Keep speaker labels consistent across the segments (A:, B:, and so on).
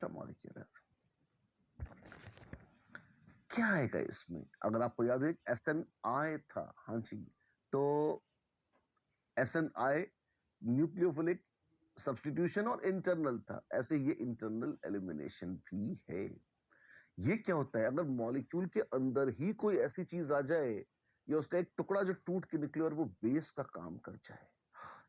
A: Intramolecular. क्या आएगा इसमें? अगर आपको याद है SNI था, हाँ जी, तो SNI न्यूक्लियोफिलिक सब्स्टिट्यूशन और इंटरनल था, ऐसे ये इंटरनल एलिमिनेशन भी है। ये क्या होता है? अगर मॉलिक्यूल के अंदर ही कोई ऐसी चीज आ जाए या उसका एक टुकड़ा जो टूट के निकले और वो बेस का काम कर जाए,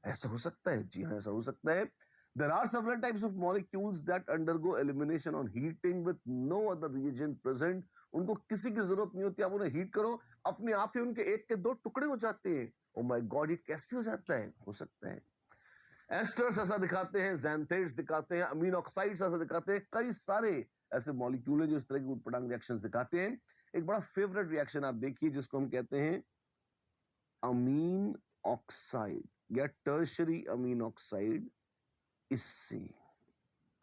A: ऐसा हो सकता है? जी हाँ, ऐसा हो सकता है। There are several types of molecules that undergo elimination on heating with no other reagent present. उनको किसी की जरूरत नहीं होती, आप उन्हें हीट करो, अपने आप ही उनके एक के दो टुकड़े हो जाते हैं। ओ माय गॉड, ये कैसे हो जाता है? हो सकता है एस्टर्स ऐसा दिखाते हैं, ज़ैंथेट्स दिखाते हैं, अमीन ऑक्साइड्स ऐसा दिखाते हैं, कई सारे ऐसे मॉलिक्यूल हैं जो इस तरह की उटपटांग रिएक्शंस दिखाते हैं। एक बड़ा फेवरेट रिएक्शन आप देखिए जिसको हम कहते हैं अमीन ऑक्साइड या टर्शरी अमीन ऑक्साइड। इससे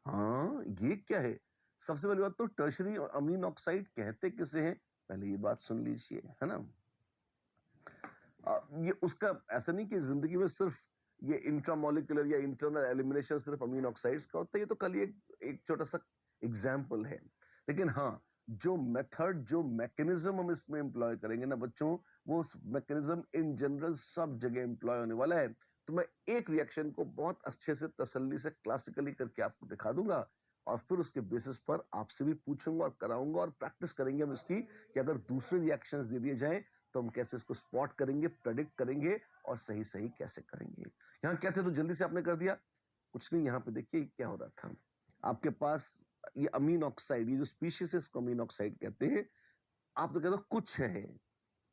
A: हाँ, ये क्या है? सबसे पहली बात तो टर्शरी अमीन ऑक्साइड कहते किसे हैं, पहले ये बात सुन लीजिए, है ना। ये उसका ऐसा नहीं कि जिंदगी में सिर्फ ये इंट्रामोलिकुलर या इंटरनल एलिमिनेशन सिर्फ अमीनो ऑक्साइड्स का होता है, ये तो कल एक छोटा सा एग्जाम्पल है। लेकिन हाँ, जो मेथड, जो मैकेनिज्म हम इसमें एम्प्लॉय करेंगे ना बच्चों, वो मैकेनिज्म इन जनरल सब जगह एम्प्लॉय होने वाला है। तो मैं एक रिएक्शन को बहुत अच्छे से तसल्ली से क्लासिकली करके आपको दिखा दूंगा और फिर उसके बेसिस पर आपसे भी पूछूंगा और कराऊंगा और प्रैक्टिस करेंगे हम इसकी कि अगर दूसरे रिएक्शंस दे दिए जाएं तो हम कैसे इसको स्पॉट करेंगे, प्रेडिक्ट करेंगे और सही सही कैसे करेंगे। यहां क्या थे तो जल्दी से आपने कर दिया? कुछ नहीं, यहां पे देखिए क्या हो रहा था। आपके पास ये अमीन ऑक्साइड, ये जो स्पीशीज है इसको अमीन ऑक्साइड कहते हैं। आप तो कहते हो कुछ है,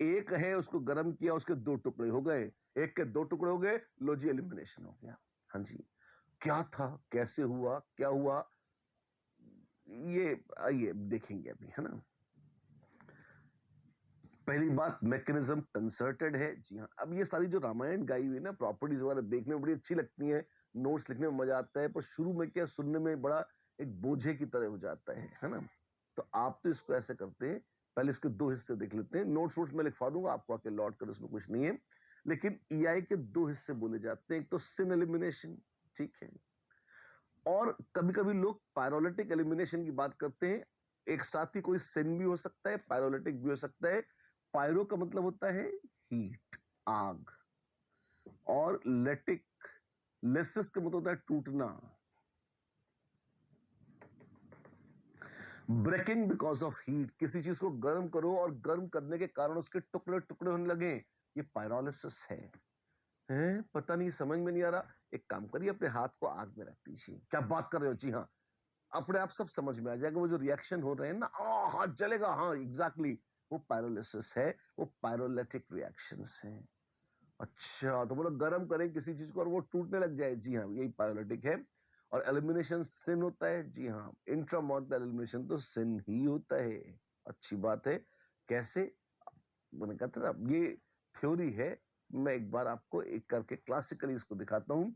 A: एक है, उसको गर्म किया, उसके दो टुकड़े हो गए, एक के दो टुकड़े हो गए, लो जी एलिमिनेशन हो गया। हाँ जी, क्या था, कैसे हुआ, क्या हुआ, ये आइए देखेंगे अभी, है ना। पहली बात, मैकेनिज्म कंसर्टेड है। जी हाँ, अब ये सारी जो रामायण गाई हुई ना प्रॉपर्टीज वगैरह देखने में बड़ी अच्छी लगती है, नोट्स लिखने में मजा आता है, पर शुरू में क्या सुनने में बड़ा एक बोझे की तरह हो जाता है ना। तो आप तो इसको ऐसे करते हैं, पहले इसके दो हिस्से देख लेते हैं। नोट्स वोट्स में लिखवा दूंगा आपको, आके लौट कर, इसमें कुछ नहीं है। लेकिन EI के दो हिस्से बोले जाते हैं, एक तो सिन एलिमिनेशन, ठीक है, और कभी कभी लोग पायरोलिटिक एलिमिनेशन की बात करते हैं। एक साथ ही कोई सिन भी हो सकता है, पायरोलिटिक भी हो सकता है। पायरो का मतलब होता है हीट, आग, और लेटिक, लेसिस का मतलब होता है टूटना। ब्रेकिंग बिकॉज ऑफ हीट, किसी चीज को गर्म करो और गर्म करने के कारण उसके टुकड़े टुकड़े होने लगे, ये पायरोलिसिस है। पता नहीं, समझ में नहीं आ रहा। एक काम करिए, अपने हाथ को आग में रख दीजिए। क्या बात कर रहे हो? जी हाँ, अपने आप सब समझ में आ जाएगा। वो जो रिएक्शन हो रहे हैं ना, हाथ जलेगा, हाँ एग्जैक्टली, वो पायरोलिसिस है, वो पायरोलिटिक रिएक्शंस हैं। अच्छा, तो बोलो गर्म करें किसी चीज को और वो टूटने लग जाए, जी हाँ, यही पायरोलिटिक है। और एलिमिनेशन सिन होता है, जी हाँ, इंट्रामॉर्टल एलिमिनेशन तो सिन ही होता है। अच्छी बात है। कैसे? मैंने कहा था ना, ये थ्योरी है। मैं एक बार आपको एक करके क्लासिकली इसको दिखाता हूं।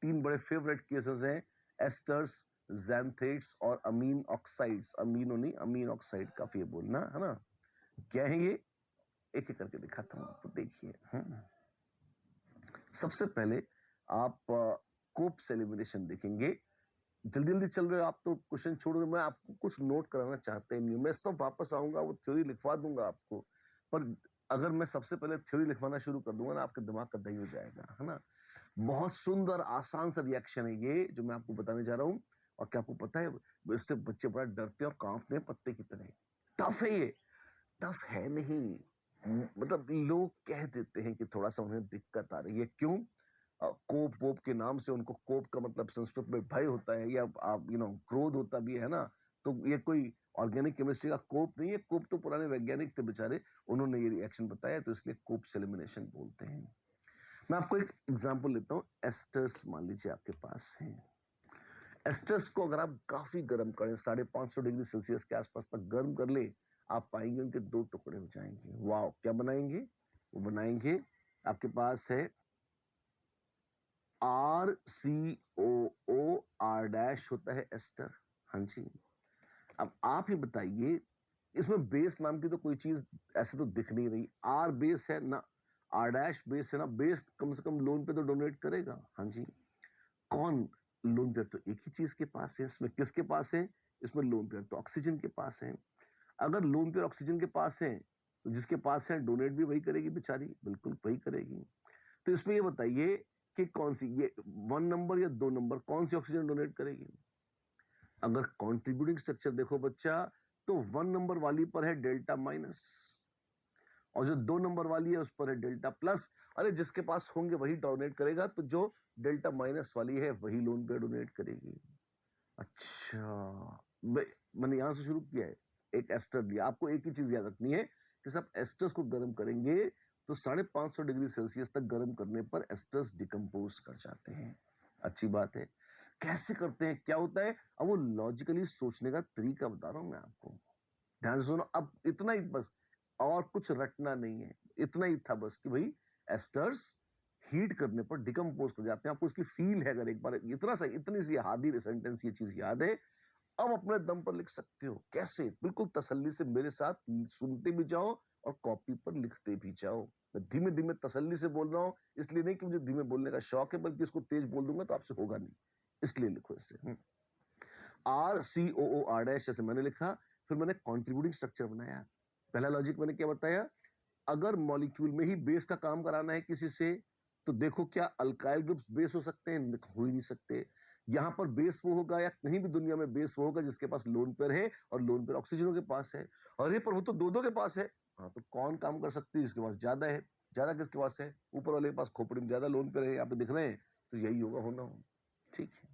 A: तीन बड़े फेवरेट केसेस हैं, एस्टर्स, ज़ैंथेट्स और अमीन ऑक्साइड्स। अमीनो नहीं, अमीन ऑक्साइड, काफी है बोलना, है ना। क्या है ये? एक एक करके दिखाता हूं आपको, देखिए। सबसे पहले आप कोप्स एलिमिनेशन देखेंगे। जल्दी जल्दी चल रहे हो आप तो क्वेश्चन छोड़ दो, मैं आपको कुछ नोट कराना चाहते नहीं, मैं सब वापस आऊंगा, वो थ्योरी लिखवा दूंगा आपको। पर अगर मैं सबसे पहले थ्योरी लिखवाना शुरू कर दूंगा ना, आपके दिमाग का दही हो जाएगा, है ना। बहुत सुंदर आसान सा रिएक्शन है ये जो मैं आपको बताने जा रहा हूं। और क्या आपको पता है, इससे बच्चे बड़ा डरते हैं और कांपते हैं पत्ते की तरह। टफ है ये, टफ है नहीं, मतलब लोग कह देते हैं कि थोड़ा सा उन्हें दिक्कत आ रही है। क्यों? कोप वोप के नाम से उनको, कोप का मतलब संस्कृत में भय होता है, या आप क्रोध होता भी है ना। तो ये कोई ऑर्गेनिक केमिस्ट्री का कोप नहीं है, कोप तो पुराने वैज्ञानिक थे बेचारे, उन्होंने ये रिएक्शन बताया, तो इसलिए कोप एलिमिनेशन बोलते हैं। मैं आपको एक एग्जांपल लेता हूं। एस्टर्स मान लीजिए आपके पास है। एस्टर्स को अगर आप काफी गर्म करें, 550 डिग्री सेल्सियस के आसपास तक गर्म कर ले, आप पाएंगे उनके दो टुकड़े हो जाएंगे। वाह, क्या बनाएंगे? वो बनाएंगे, आपके पास है RCOO, R डैश होता है एस्टर। हाँ जी, अब आप ही बताइए, इसमें बेस नाम की तो कोई चीज ऐसे तो दिख नहीं रही। R बेस है ना, R डैश बेस है ना, बेस कम से कम लोन पे तो डोनेट करेगा। हाँ जी, कौन लोन पेयर तो एक ही चीज के पास है, इसमें किसके पास है? इसमें लोन पेयर तो ऑक्सीजन के पास है। अगर लोन पेयर ऑक्सीजन के पास है तो जिसके पास है डोनेट भी वही करेगी बेचारी, बिल्कुल वही करेगी। तो इसमें ये बताइए कि कौन सी, ये 1 नंबर या 2 नंबर, कौन सी ऑक्सीजन डोनेट करेगी? अगर कॉन्ट्रीब्यूटिंग स्ट्रक्चर देखो बच्चा, तो 1 नंबर वाली पर है डेल्टा माइनस, और जो 2 नंबर वाली है उस पर है डेल्टा प्लस। अरे जिसके पास होंगे वही डोनेट करेगा, तो जो डेल्टा माइनस वाली है वही लोन पे डोनेट करेगी। अच्छा, मैंने यहां से शुरू किया है, एक एस्टर लिया। आपको एक ही चीज याद रखनी है कि सब एस्टर्स को गर्म करेंगे तो 550 डिग्री सेल्सियस तक गर्म करने पर एस्टर्स डिकम्पोज कर जाते हैं। अच्छी बात है। कैसे करते हैं, क्या होता है, अब वो लॉजिकली सोचने का तरीका बता रहा हूं मैं आपको। ध्यान से सुनो, अब इतना ही बस, और कुछ रटना नहीं है, इतना ही था बस कि भाई एस्टर्स हीट करने पर डिकम्पोज कर जाते हैं। आपको इसकी फील है, अगर एक बार इतना सा, इतनी सी हादी सेंटेंस ये चीज याद है, अब अपने दम पर लिख सकते हो। कैसे? बिल्कुल तसल्ली से मेरे साथ सुनते भी जाओ और कॉपी पर लिखते भी जाओ। मैं धीमे धीमे तसल्ली से बोल रहा हूं, इसलिए नहीं कि मुझे धीमे बोलने का शौक है, बल्कि इसको तेज बोल दूंगा तो आपसे होगा नहीं, इसलिए लिखो इसे। RCOO R' जैसे मैंने लिखा, फिर मैंने कॉन्ट्रीब्यूटिंग स्ट्रक्चर बनाया। पहला लॉजिक मैंने क्या बताया, अगर मॉलिक्यूल में ही बेस का काम कराना है किसी से, तो देखो क्या अल्काइल ग्रुप्स बेस हो सकते हैं? हो ही नहीं सकते। यहां पर बेस वो होगा, या कहीं भी दुनिया में बेस वो होगा जिसके पास लोन पेयर है, और लोन पेयर ऑक्सीजनों के पास है। अरे पर वो तो दो के पास है। हाँ, तो कौन काम कर सकती है? जिसके पास ज्यादा है। ज्यादा किसके पास है? ऊपर वाले के पास खोपड़ी में ज्यादा लोन पेयर है, यहाँ पे दिख रहे हैं, तो यही होगा, होना हो। ठीक है,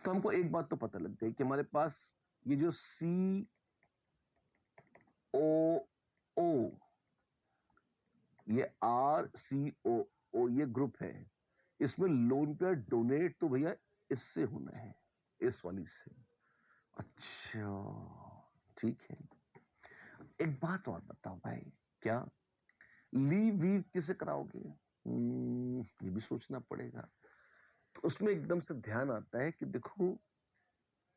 A: तो हमको एक बात तो पता लग गई कि हमारे पास ये जो COO, ये RCOO ये ग्रुप है, इसमें लोन पेयर डोनेट तो भैया इससे होना है, इस वाली से। अच्छा, ठीक है। एक बात और बताओ भाई, क्या लीव वीव किसे कराओगे? ये भी सोचना पड़ेगा। तो उसमें एकदम से ध्यान आता है कि देखो,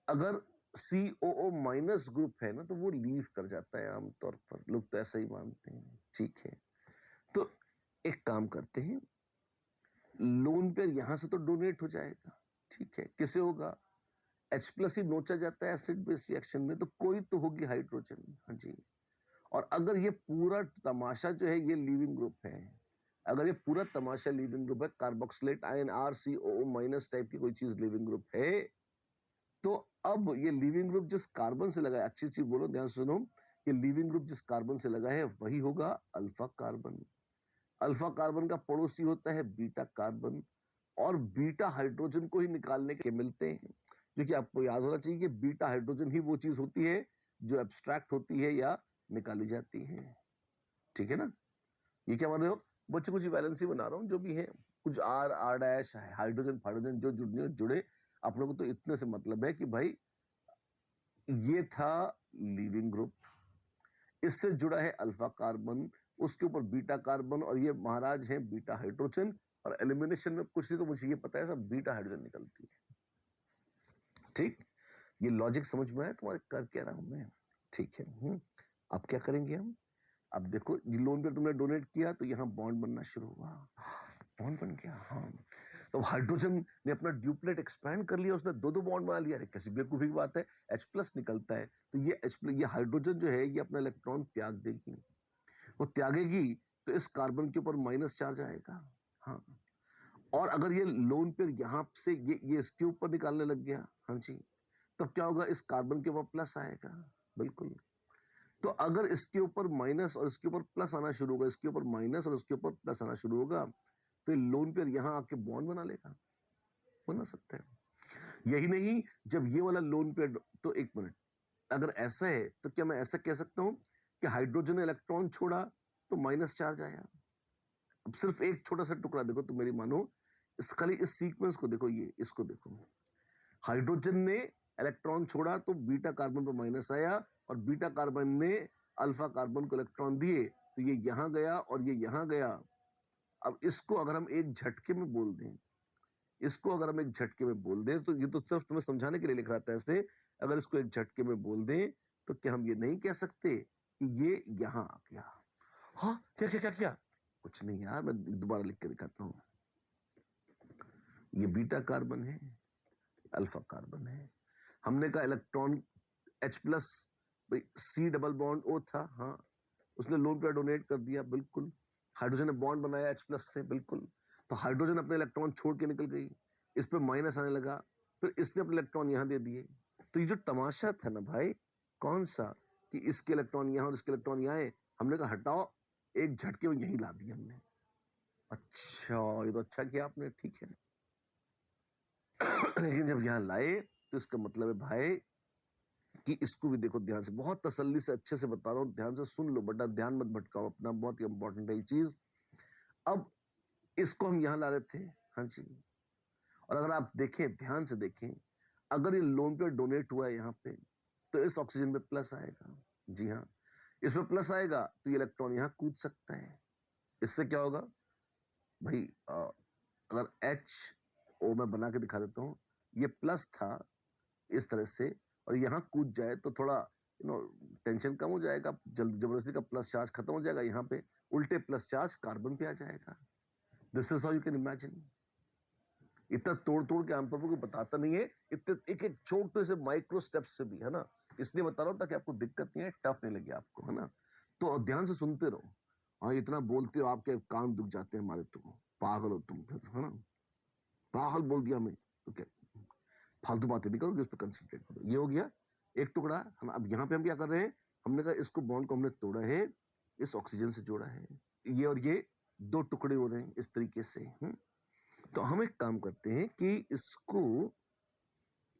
A: अगर COO माइनस ग्रुप है ना, तो वो लीव कर जाता है आमतौर पर, लोग तो ऐसा ही मानते हैं। ठीक है, तो एक काम करते हैं, लोन पेयर यहां से तो डोनेट हो जाएगा। ठीक है, किसे होगा? H+ ही नोचा जाता है एसिड बेस रिएक्शन में, तो कोई तो होगी हाइड्रोजन। हाँ जी। और अगर ये पूरा तमाशा जो है ये लीविंग ग्रुप है, अगर ये पूरा तमाशा लीविंग ग्रुप है, carboxylate ion RCOO minus type की कोई चीज लीविंग ग्रुप है, तो अब ये लीविंग ग्रुप जिस कार्बन से लगा है, अच्छी चीज बोलो, ध्यान सुनो, ये लीविंग ग्रुप जिस कार्बन से लगा है वही होगा अल्फा कार्बन। अल्फा कार्बन का पड़ोसी होता है बीटा कार्बन, और बीटा हाइड्रोजन को ही निकालने के मिलते हैं, जो कि आपको याद होना चाहिए कि बीटा हाइड्रोजन ही वो चीज होती है जो एब्स्ट्रैक्ट होती है या निकाली जाती है। ठीक है ना? ये क्या मान रहे हो बच्चे? कुछ वैलेंसी बना रहा हूँ, जो भी है, कुछ R' हाइड्रोजन हाइड्रोजन जो जुड़ने जुड़े, आप लोगों को तो इतने से मतलब है कि भाई ये था लीविंग ग्रुप, इससे जुड़ा है अल्फा कार्बन, उसके ऊपर बीटा कार्बन, और ये महाराज हैं बीटा हाइड्रोजन, और एलिमिनेशन में कुछ नहीं, तो मुझे ये पता है सब बीटा हाइड्रोजन निकलती है। ठीक, ये लॉजिक समझ में आया तुम्हारे? कर क्या रहा हूं मैं? ठीक है। अब क्या करेंगे हम? अब देखो, लोन पे तुमने डोनेट किया तो यहाँ बॉन्ड बनना शुरू हुआ, बॉन्ड बन गया। हाँ, तो हाइड्रोजन ने अपना ड्यूप्लेट एक्सपैंड कर लिया, उसने दो बॉन्ड बना लिया। अरे कैसी बेवकूफी की बात है, H+ निकलता है, तो ये ये हाइड्रोजन जो है ये अपना इलेक्ट्रॉन त्याग देगी। वो त्यागेगी तो इस कार्बन के ऊपर माइनस चार्ज आएगा। हाँ, और अगर ये लोन पेयर यहाँ से ये इसके ऊपर निकालने लग गया, हाँ जी, तब क्या होगा? इस कार्बन के ऊपर प्लस आएगा। बिल्कुल। तो अगर इसके ऊपर माइनस और इसके ऊपर प्लस आना शुरू होगा, इसके ऊपर माइनस और इसके ऊपर प्लस आना शुरू होगा, तो ये लोन पेयर यहां आके बॉन्ड बना लेगा, बना सकता है। यही नहीं, जब ये वाला लोन पेयर, तो एक मिनट, अगर ऐसा है तो क्या मैं ऐसा कह सकता हूं कि हाइड्रोजन ने इलेक्ट्रॉन छोड़ा तो माइनस चार्ज आया? अब सिर्फ एक छोटा सा टुकड़ा देखो तो मेरी मानो, इस खाली इस सीक्वेंस को देखो, ये इसको देखो, हाइड्रोजन ने इलेक्ट्रॉन छोड़ा तो बीटा कार्बन पर माइनस आया, और बीटा कार्बन ने अल्फा कार्बन को इलेक्ट्रॉन दिए, तो ये यहां गया और ये यहां गया। अब इसको अगर हम एक झटके में बोल दें, इसको अगर हम एक झटके में बोल दें, तो ये तो सिर्फ तुम्हें समझाने के लिए लिख रहा था ऐसे, अगर इसको एक झटके में बोल दें तो क्या हम ये नहीं कह सकते कि ये यहां आ गया? हाँ, क्या क्या क्या क्या? कुछ नहीं यार, मैं दोबारा लिख के दिखाता हूं। ये बीटा कार्बन है, अल्फा कार्बन है। हमने कहा इलेक्ट्रॉन H+, भाई C डबल बॉन्ड O था, हाँ, उसने लोन पेयर डोनेट कर दिया, बिल्कुल। हाइड्रोजन ने बॉन्ड बनाया H+ से, बिल्कुल। तो हाइड्रोजन अपने इलेक्ट्रॉन छोड़ के निकल गई, इस पे माइनस आने लगा, फिर इसने अपने इलेक्ट्रॉन यहां दे दिए। तो ये जो तमाशा था ना भाई, कौन सा, कि इसके इलेक्ट्रॉन यहां और इसके इलेक्ट्रॉन यहां है, हमने कहा हटाओ, एक झटके में यही ला दिया हमने। अच्छा, ये तो अच्छा किया आपने, ठीक है। लेकिन जब यहां लाए तो इसका मतलब है भाई कि इसको भी देखो ध्यान से, बहुत तसल्ली से अच्छे से बता रहा हूं, ध्यान से सुन लो बेटा, ध्यान मत भटकाओ अपना, बहुत ही इंपॉर्टेंट है ये चीज। अब इसको हम यहां ला रहे थे, हाँ जी, और अगर आप देखें, ध्यान से देखें, अगर ये लोन पेयर डोनेट हुआ है यहाँ पे, तो इस ऑक्सीजन पे प्लस आएगा। जी हाँ, इसमें प्लस आएगा तो ये इलेक्ट्रॉन यहाँ कूद सकता है। इससे क्या होगा भाई, अगर HO मैं बना के दिखा देता हूँ, ये प्लस था इस तरह से, और यहाँ कूद जाए तो थोड़ा टेंशन कम हो जाएगा, जबरदस्ती का प्लस चार्ज खत्म हो जाएगा, यहाँ पे उल्टे प्लस चार्ज कार्बन पे आ जाएगा। This is how you can imagine. इतना तोड़ तोड़ के आमतौर पर कोई बताता नहीं है, इतने एक एक छोटे से माइक्रो स्टेप से भी, है ना, इसलिए बता रहा हूं ताकि आपको दिक्कत नहीं है, टफ नहीं लगे आपको, है ना। तो ध्यान से सुनते रहो। हाँ, इतना बोलते हो आपके कान दुख जाते हैं हमारे, तो पागल हो तुम फिर, है ना, पागल बोल दिया मैं तो क्या, फालतू बातें नहीं करोगे, उस पर कंसंट्रेट करो। ये हो गया एक टुकड़ा, है ना। अब यहाँ पे हम क्या कर रहे हैं, हमने कहा इसको बॉन्ड को हमने तोड़ा है, इस ऑक्सीजन से जोड़ा है, ये और ये दो टुकड़े हो रहे हैं इस तरीके से। तो हम एक काम करते हैं कि इसको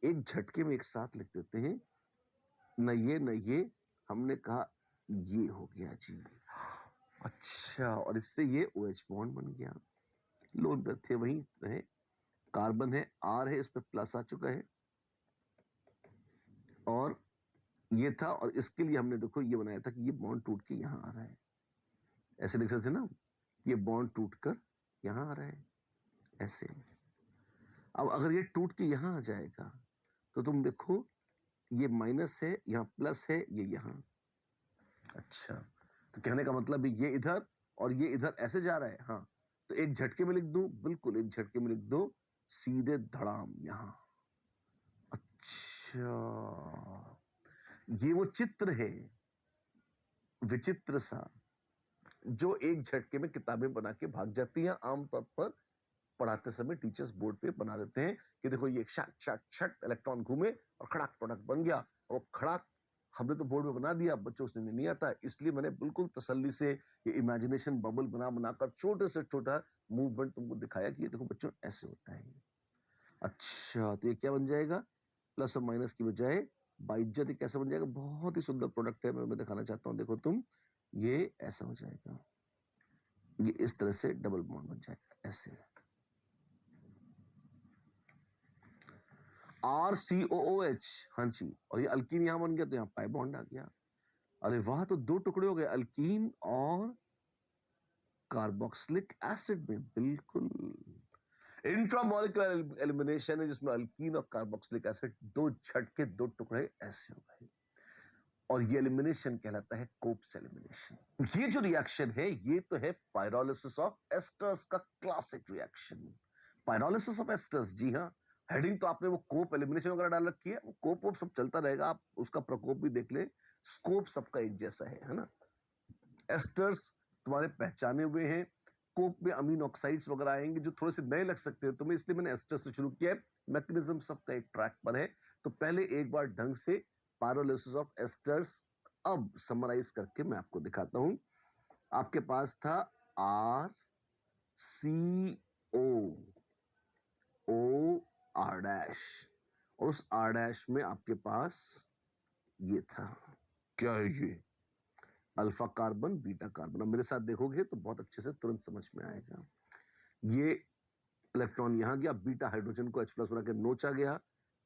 A: एक झटके में एक साथ लिख देते हैं, न ये, हमने कहा ये हो गया जी। अच्छा, और इससे ये OH बॉन्ड बन गया, लोन पर थे वहीं रहे, कार्बन है, R है, इस पर प्लस आ चुका है, और ये था, और इसके लिए हमने देखो ये बनाया था कि ये बॉन्ड टूट के यहां आ रहा है, ऐसे लिख रहे थे ना, ये बॉन्ड टूट कर यहां आ रहा है, ऐसे। अब अगर ये टूट के यहां आ जाएगा तो तुम देखो, ये माइनस है, यहाँ प्लस है, ये यहाँ। अच्छा, तो कहने का मतलब ये इधर और ये इधर ऐसे जा रहा है, हाँ, तो एक झटके में लिख दूं, बिल्कुल एक झटके में लिख दो, सीधे धड़ाम यहां। अच्छा, ये वो चित्र है विचित्र सा, जो एक झटके में किताबें बना के भाग जाती हैं। आमतौर पर पढ़ाते समय टीचर्स बोर्ड पे बना देते हैं कि देखो ये शट शट शट इलेक्ट्रॉन घूमे और खड़ाक टड़क बन गया, और खड़ाक हमने तो बोर्ड में बना दिया, बच्चों से नहीं आता, इसलिए मैंने बिल्कुल तसल्ली से ये इमेजिनेशन बबल बना बनाकर छोटे से छोटा मूवमेंट तुमको दिखाया कि ये देखो बच्चों ऐसे होता है। अच्छा, तो ये क्या बन जाएगा, प्लस और माइनस की बजाय बाइज्जत कैसे बन जाएगा, बहुत ही सुंदर प्रोडक्ट है, मैं दिखाना चाहता हूँ, देखो तुम, ये ऐसा हो जाएगा, ये इस तरह से डबल बॉन्ड बन जाएगा ऐसे, RCOOH, हाँ जी, और ये अल्कीन यहां बन गया, तो यहाँ पाई बॉन्ड आ गया। अरे वाह, तो दो टुकड़े हो गए अल्कीन और कार्बोक्सिलिक एसिड में, बिल्कुल इंट्रामोलिकुलर एलिमिनेशन है, जिसमें अल्कीन और कार्बोक्सिलिक एसिड दो झटके, दो टुकड़े ऐसे हो गए, और ये एलिमिनेशन कहलाता है कोप्स एलिमिनेशन। ये जो रिएक्शन है, ये तो है पायरोलिसिस ऑफ एस्टर्स का classic reaction. Pyrolysis of esters, जी हाँ, हेडिंग तो आपने वो कोप एलिमिनेशन वगैरह डाल रखी है, वो कोप वोप सब चलता रहेगा, आप उसका प्रकोप भी देख ले, स्कोप सबका एक जैसा है ना। एस्टर्स तुम्हारे पहचाने हुए हैं, कोप में अमीन ऑक्साइड्स वगैरह आएंगे जो थोड़े से नए लग सकते हैं तुम्हें, इसलिए मैंने एस्टर से शुरू किया है, मैकेनिज्म सबका एक ट्रैक पर है। तो पहले एक बार ढंग से पायरोलिसिस ऑफ एस्टर्स अब समराइज करके मैं आपको दिखाता हूं। आपके पास था RCOOR', और उस R' में आपके पास ये था, क्या है ये, अल्फा कार्बन बीटा कार्बन। अब मेरे साथ देखोगे तो बहुत अच्छे से तुरंत समझ में आएगा। ये इलेक्ट्रॉन यहां गया, बीटा हाइड्रोजन को H+ बना के नोचा गया,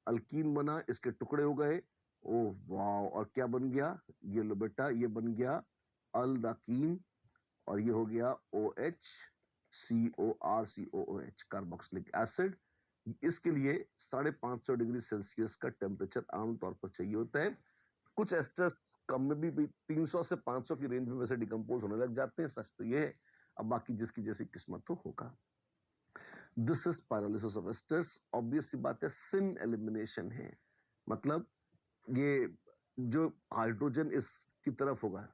A: अल्कीन बना, इसके टुकड़े हो गए, ओ वाह, और क्या बन गया, ये लो बेटा, ये बन गया अल्दाकीन, और ये हो गया OH COR कार्बोक्सिलिक एसिड। इसके लिए 550 डिग्री सेल्सियस का टेम्परेचर आमतौर पर चाहिए होता है। कुछ एस्टर्स कम में भी 300 से 500 की रेंज में वैसे डिकम्पोज होने लग जाते हैं, सच तो ये है, अब बाकी जिसकी जैसी किस्मत तो होगा। This is pyrolysis of esters. Obvious सी बात है, सिन एलिमिनेशन है, मतलब ये जो हाइड्रोजन इसकी तरफ होगा,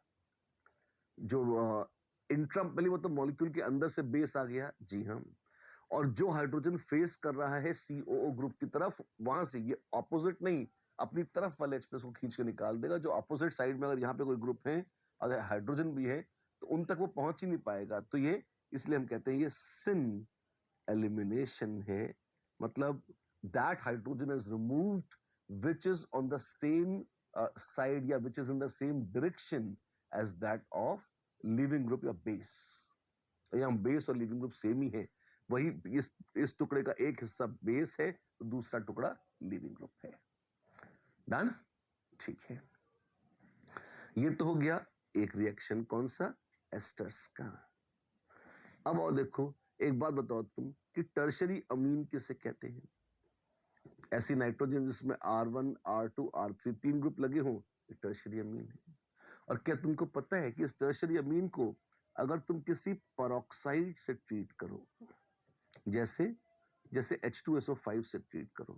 A: जो इंट्रा, पहले वो तो मॉलिक्यूल के अंदर से बेस आ गया, जी हाँ, और जो हाइड्रोजन फेस कर रहा है सीओओ ग्रुप की तरफ, वहां से ये ऑपोजिट नहीं, अपनी तरफ वाले H+ को खींच के निकाल देगा। जो ऑपोजिट साइड में अगर यहाँ पे कोई ग्रुप है, अगर हाइड्रोजन भी है, तो उन तक वो पहुंच ही नहीं पाएगा। तो ये, इसलिए हम कहते हैं ये सिन एलिमिनेशन है, मतलब that hydrogen is removed which is on the same side या which is in the same direction as that of living group या बेस। यहाँ बेस और लिविंग ग्रुप सेम ही है, वही इस टुकड़े का एक हिस्सा बेस है तो दूसरा टुकड़ा लिविंग ग्रुप है। डन, ठीक है। ये तो हो गया एक रिएक्शन, कौन सा, एस्टर्स का। अब और देखो, एक बात बताओ तुम कि टर्शरी अमीन किसे कहते हैं? ऐसी नाइट्रोजन जिसमें R1 R2 R3 तीन ग्रुप लगे हों, ये टर्शरी अमीन है। और क्या तुमको पता है कि इस टर्शरी अमीन को अगर तुम किसी पेरोक्साइड से ट्रीट करो, जैसे जैसे H2SO5 से ट्रीट करो,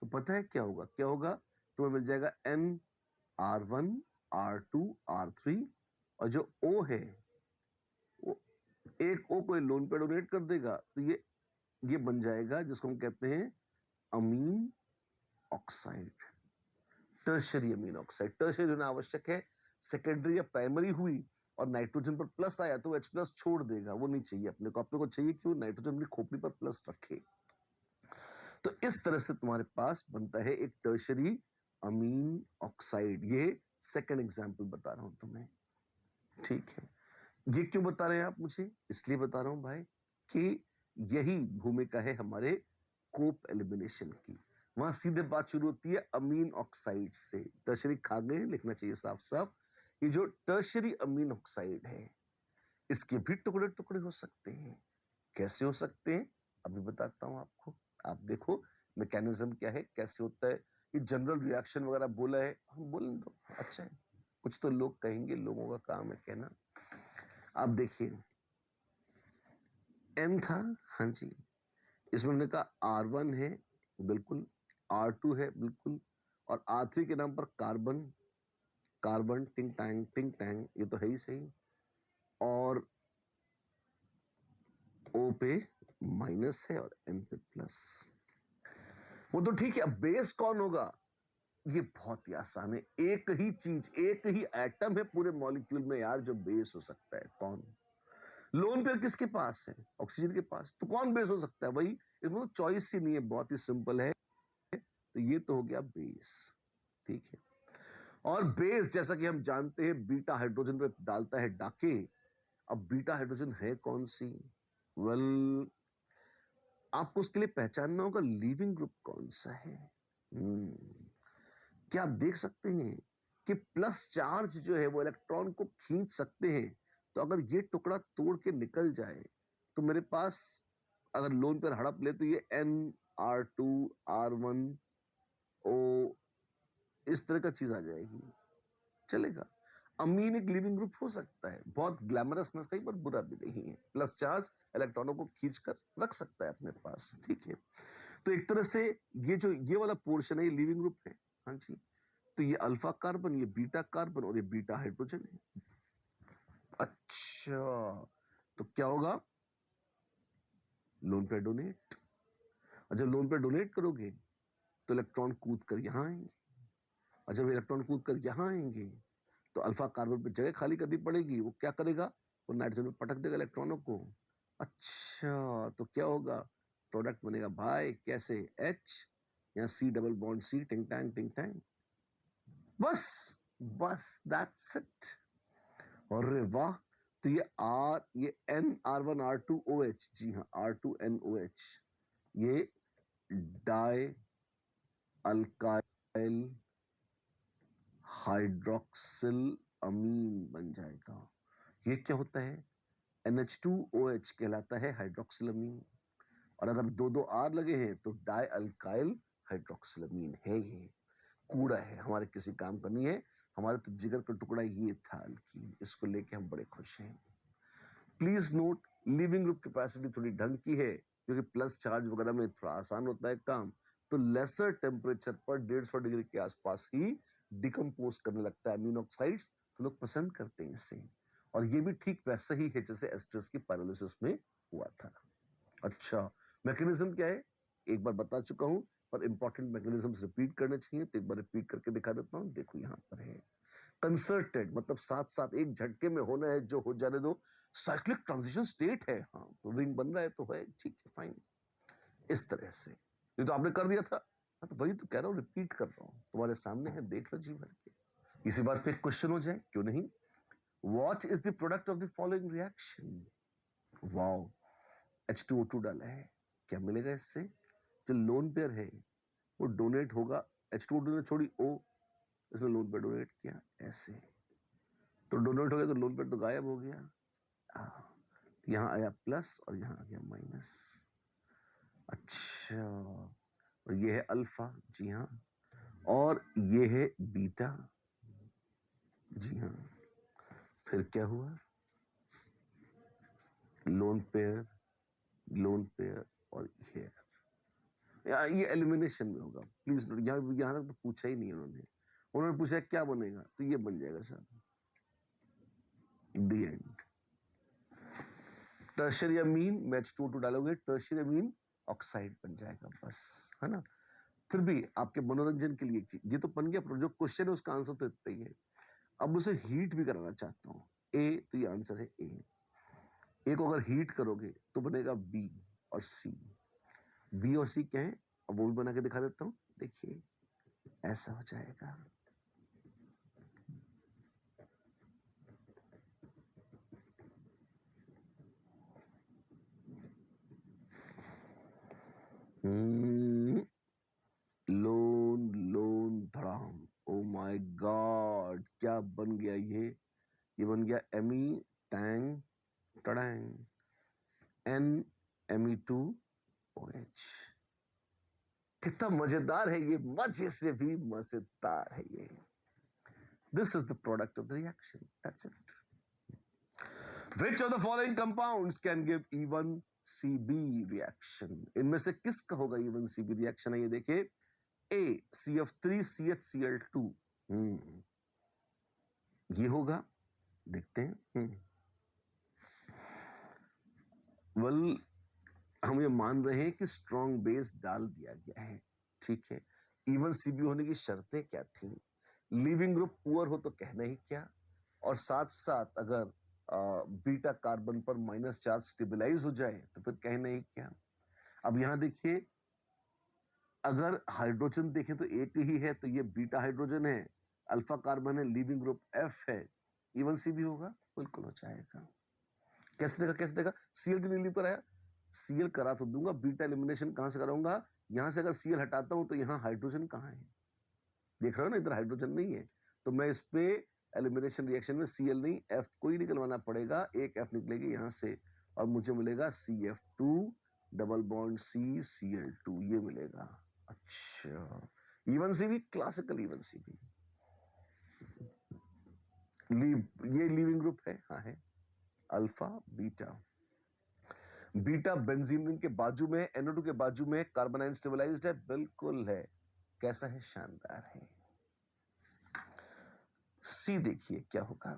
A: तो पता है क्या होगा? क्या होगा? तुम्हें मिल जाएगा NR1 R2 R3, और जो O है वो एक O को लोन पे डोनेट कर देगा, तो ये बन जाएगा जिसको हम कहते हैं amine oxide, tertiary amine oxide. Tertiary होना आवश्यक है, सेकेंडरी या प्राइमरी हुई और नाइट्रोजन पर प्लस आया तो H+ छोड़ देगा, वो नहीं चाहिए अपने को। अपने को चाहिए कि वो नाइट्रोजन अपनी खोपड़ी पर प्लस रखे। तो इस तरह से तुम्हारे पास बनता है एक टर्शरी अमीन ऑक्साइड। ये सेकंड एग्जांपल बता रहा हूं तुम्हें, ठीक है। ये क्यों बता रहे हैं आप मुझे? इसलिए बता रहा हूं भाई कि यही भूमिका है हमारे कोप एलिमिनेशन की। वहां सीधे बात शुरू होती है अमीन ऑक्साइड से। टर्शरी खा गए, लिखना चाहिए साफ साफ। ये जो टर्शरी अमीन ऑक्साइड है, इसके भी टुकड़े टुकड़े हो सकते हैं। कैसे हो सकते हैं अभी बताता हूं आपको। आप देखो मैकेनिज्म क्या है, कैसे होता है। ये जनरल रिएक्शन वगैरह बोला है, हम बोल दो, अच्छा है, कुछ तो लोग कहेंगे, लोगों का काम है कहना। आप देखिए, N था, हाँ जी, इसमें हमने कहा R1 है, बिल्कुल, R2 है, बिल्कुल, और R3 के नाम पर कार्बन, कार्बन टिंग टैंग, ये तो है ही सही। और O पे माइनस है और N पे प्लस, वो तो ठीक है। अब बेस कौन होगा? ये बहुत ही आसान है। एक ही चीज, एक ही एटम है पूरे मॉलिक्यूल में यार जो बेस हो सकता है। कौन? लोन पेयर किसके पास है? ऑक्सीजन के पास। तो कौन बेस हो सकता है? वही, इसमें चॉइस ही नहीं है, बहुत ही सिंपल है। तो ये तो हो गया बेस, ठीक है। और बेस जैसा कि हम जानते हैं बीटा हाइड्रोजन पे डालता है डाके। अब बीटा हाइड्रोजन है कौन सी? वेल, आपको उसके लिए पहचानना होगा लीविंग ग्रुप कौन सा है। क्या आप देख सकते हैं कि प्लस चार्ज जो है वो इलेक्ट्रॉन को खींच सकते हैं। तो अगर ये टुकड़ा तोड़ के निकल जाए तो मेरे पास, अगर लोन पर हड़प ले, तो ये NR2 R1 O इस तरह का चीज आ जाएगी, चलेगा। अमीन एक लिविंग ग्रुप हो सकता है, बहुत ग्लैमरस ना सही पर बुरा भी नहीं है। प्लस चार्ज इलेक्ट्रॉनों को खींच कर रख सकता है अपने पास, ठीक है। तो एक तरह से ये जो ये वाला पोर्शन है ये लिविंग ग्रुप है, हाँ जी। तो ये अल्फा कार्बन, ये बीटा कार्बन और ये बीटा हाइड्रोजन है। अच्छा, तो क्या होगा? लोन पे डोनेट। और जब लोन पे डोनेट करोगे तो इलेक्ट्रॉन कूद कर यहां आएंगे, और जब इलेक्ट्रॉन कूद कर यहां आएंगे तो अल्फा कार्बन पे जगह खाली करनी पड़ेगी। वो क्या करेगा? वो नाइट्रोजन में पटक देगा इलेक्ट्रॉनों को। अच्छा, तो क्या होगा? प्रोडक्ट बनेगा भाई, कैसे? H, या C डबल बॉन्ड C, टिंग टैंग। बस, बस दैट्स इट। अरे वाह! तो ये NR1R2OH, जी हाँ, R2NOH, ये डाई अल्काइल हाइड्रोक्सिल अमीन बन जाएगा। ये क्या होता है? NH2OH कहलाता है हाइड्रोक्सिल अमीन। और अगर दो दो R लगे हैं तो डाई अल्काइल हाइड्रोक्सिल अमीन है। ये कूड़ा है, हमारे किसी काम का नहीं है। हमारे तो जिगर का टुकड़ा ये था अल्कीन, इसको लेके हम बड़े खुश हैं। Please note, leaving group capacity थोड़ी ढंग की है, क्योंकि प्लस चार्ज वगैरह में थोड़ा आसान होता है काम, तो लेसर टेम्परेचर पर 150 डिग्री के आसपास ही डिकम्पोज करने लगता है अमीनो ऑक्साइड्स, तो लोग पसंद करते हैं इसे। और ये भी ठीक वैसा ही है जैसे एस्ट्रस की पायरोलिसिस में हुआ था। अच्छा, मैकेनिज्म क्या है एक बार बता चुका हूं, पर इंपॉर्टेंट मैकेनिज्म्स रिपीट करने चाहिए, तो एक बार रिपीट करके दिखा देता हूं। देखो यहां पर है कंसर्टेड, मतलब साथ साथ एक झटके में होना है, जो हो जाने दो। साइक्लिक ट्रांजिशन स्टेट है, हाँ तो रिंग बन रहा है तो है, ठीक है फाइन। इस तरह से ये तो आपने कर दिया था, हाँ तो वही तो कह रहा हूँ, रिपीट कर रहा हूँ, तुम्हारे सामने है, देख लो जी भर के। इसी बात पे क्वेश्चन हो जाए, क्यों नहीं। What is the product of the following reaction? Wow, H2O2 डाला है, क्या मिलेगा इससे? जो लोन पेयर है वो डोनेट होगा, H2O2 ने छोड़ी O, इसने लोन पेयर डोनेट किया, ऐसे तो डोनेट हो गया, तो लोन पेयर तो गायब हो गया। यहाँ आया प्लस और यहाँ आ गया माइनस। अच्छा, और ये है अल्फा, जी हाँ, और ये है बीटा, जी हाँ। फिर क्या हुआ, लोन पेयर, लोन पेयर और हेयर। ये एलिमिनेशन में होगा, प्लीज यहाँ तक तो पूछा ही नहीं उन्होंने। उन्होंने पूछा क्या बनेगा, तो ये बन जाएगा सर, द एंड। टर्शियरी अमीन में H2O2 डालोगे, टर्शियरी अमीन ऑक्साइड बन जाएगा, बस, है ना। फिर भी आपके मनोरंजन के लिए एक चीज, ये तो बन गया, जो क्वेश्चन है उसका आंसर तो इतना ही है। अब उसे हीट भी कराना चाहता हूँ, ए, तो ये आंसर है ए को अगर हीट करोगे तो बनेगा बी और सी। बी और सी क्या है, अब वो भी बना के दिखा देता हूँ, देखिए ऐसा हो जाएगा। लोन लोन धड़ाम, ओ माय गॉड, क्या बन गया ये बन गया एमी टैंग टड़ैंग, NMe2OH। कितना मजेदार है ये, मजे से भी मजेदार है ये। This is the product of the reaction, that's it. Which of the following compounds can give even CB reaction? इनमें से किसका होगा even CB reaction है, ये देखिए। A CF3CHCl2, ये होगा, देखते हैं। वेल, हम ये मान रहे हैं कि स्ट्रॉन्ग बेस डाल दिया गया है, ठीक है। इवन सीबी होने की शर्तें क्या थी, लिविंग ग्रुप पुअर हो तो कहना ही क्या, और साथ साथ अगर बीटा कार्बन पर माइनस चार्ज स्टेबलाइज हो जाए तो फिर कहना ही क्या। अब यहां देखिए, अगर हाइड्रोजन देखें तो एक ही है, तो ये बीटा हाइड्रोजन है, अल्फा कार्बन है, लिविंग ग्रुप एफ है, इवन सी भी होगा, बिल्कुल हो जाएगा। कैसे देखा, कैसे देखा, सीएल की लीव कराया, सीएल करा तो दूंगा, बीटा एलिमिनेशन कहां से कराऊंगा, यहां से अगर सीएल हटाता हूं तो यहां हाइड्रोजन कहां है, देख रहे हो ना, इधर हाइड्रोजन नहीं है, तो मैं इस पे एलिमिनेशन रिएक्शन में सीएल नहीं एफ को ही निकलवाना पड़ेगा, एक एफ निकलेगी यहां से और मुझे मिलेगा CF2 डबल बॉन्ड CCl2, ये मिलेगा। अच्छा, इवन सी भी, क्लासिकल इवन सी भी, ये लिविंग ग्रुप है, हाँ है, अल्फा बीटा। बीटा बेंजीन के बाजू में, NO2 के बाजू में कार्बन आयन स्टेबलाइज्ड है, बिल्कुल है, कैसा है, शानदार है। सी देखिए क्या होगा,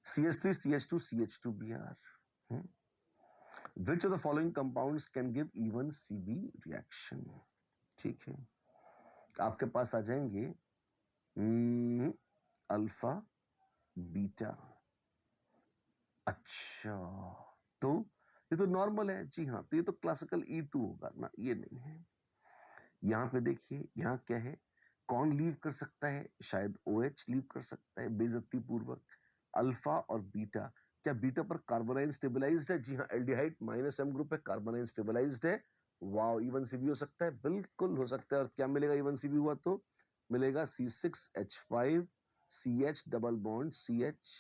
A: CH3 CH2 CH2Br। Which of the following compounds can give even CB reaction? ठीक है, आपके पास आ जाएंगे अल्फा बीटा। अच्छा, तो ये तो नॉर्मल है, जी हाँ, तो ये तो क्लासिकल E2 होगा ना, ये नहीं है। यहां पे देखिए, यहां क्या है, कौन लीव कर सकता है, शायद OH लीव कर सकता है बेइज्जती पूर्वक। अल्फा और बीटा, क्या बीटा पर कार्बोनाइन स्टेबलाइज्ड है, जी हाँ, एल्डिहाइड -M ग्रुप है, कार्बोनाइन स्टेबलाइज्ड है। वाओ, इवन सी भी हो सकता है, बिल्कुल हो सकता है। और क्या मिलेगा इवन सी भी हुआ तो, मिलेगा C6H5 CH double bond CH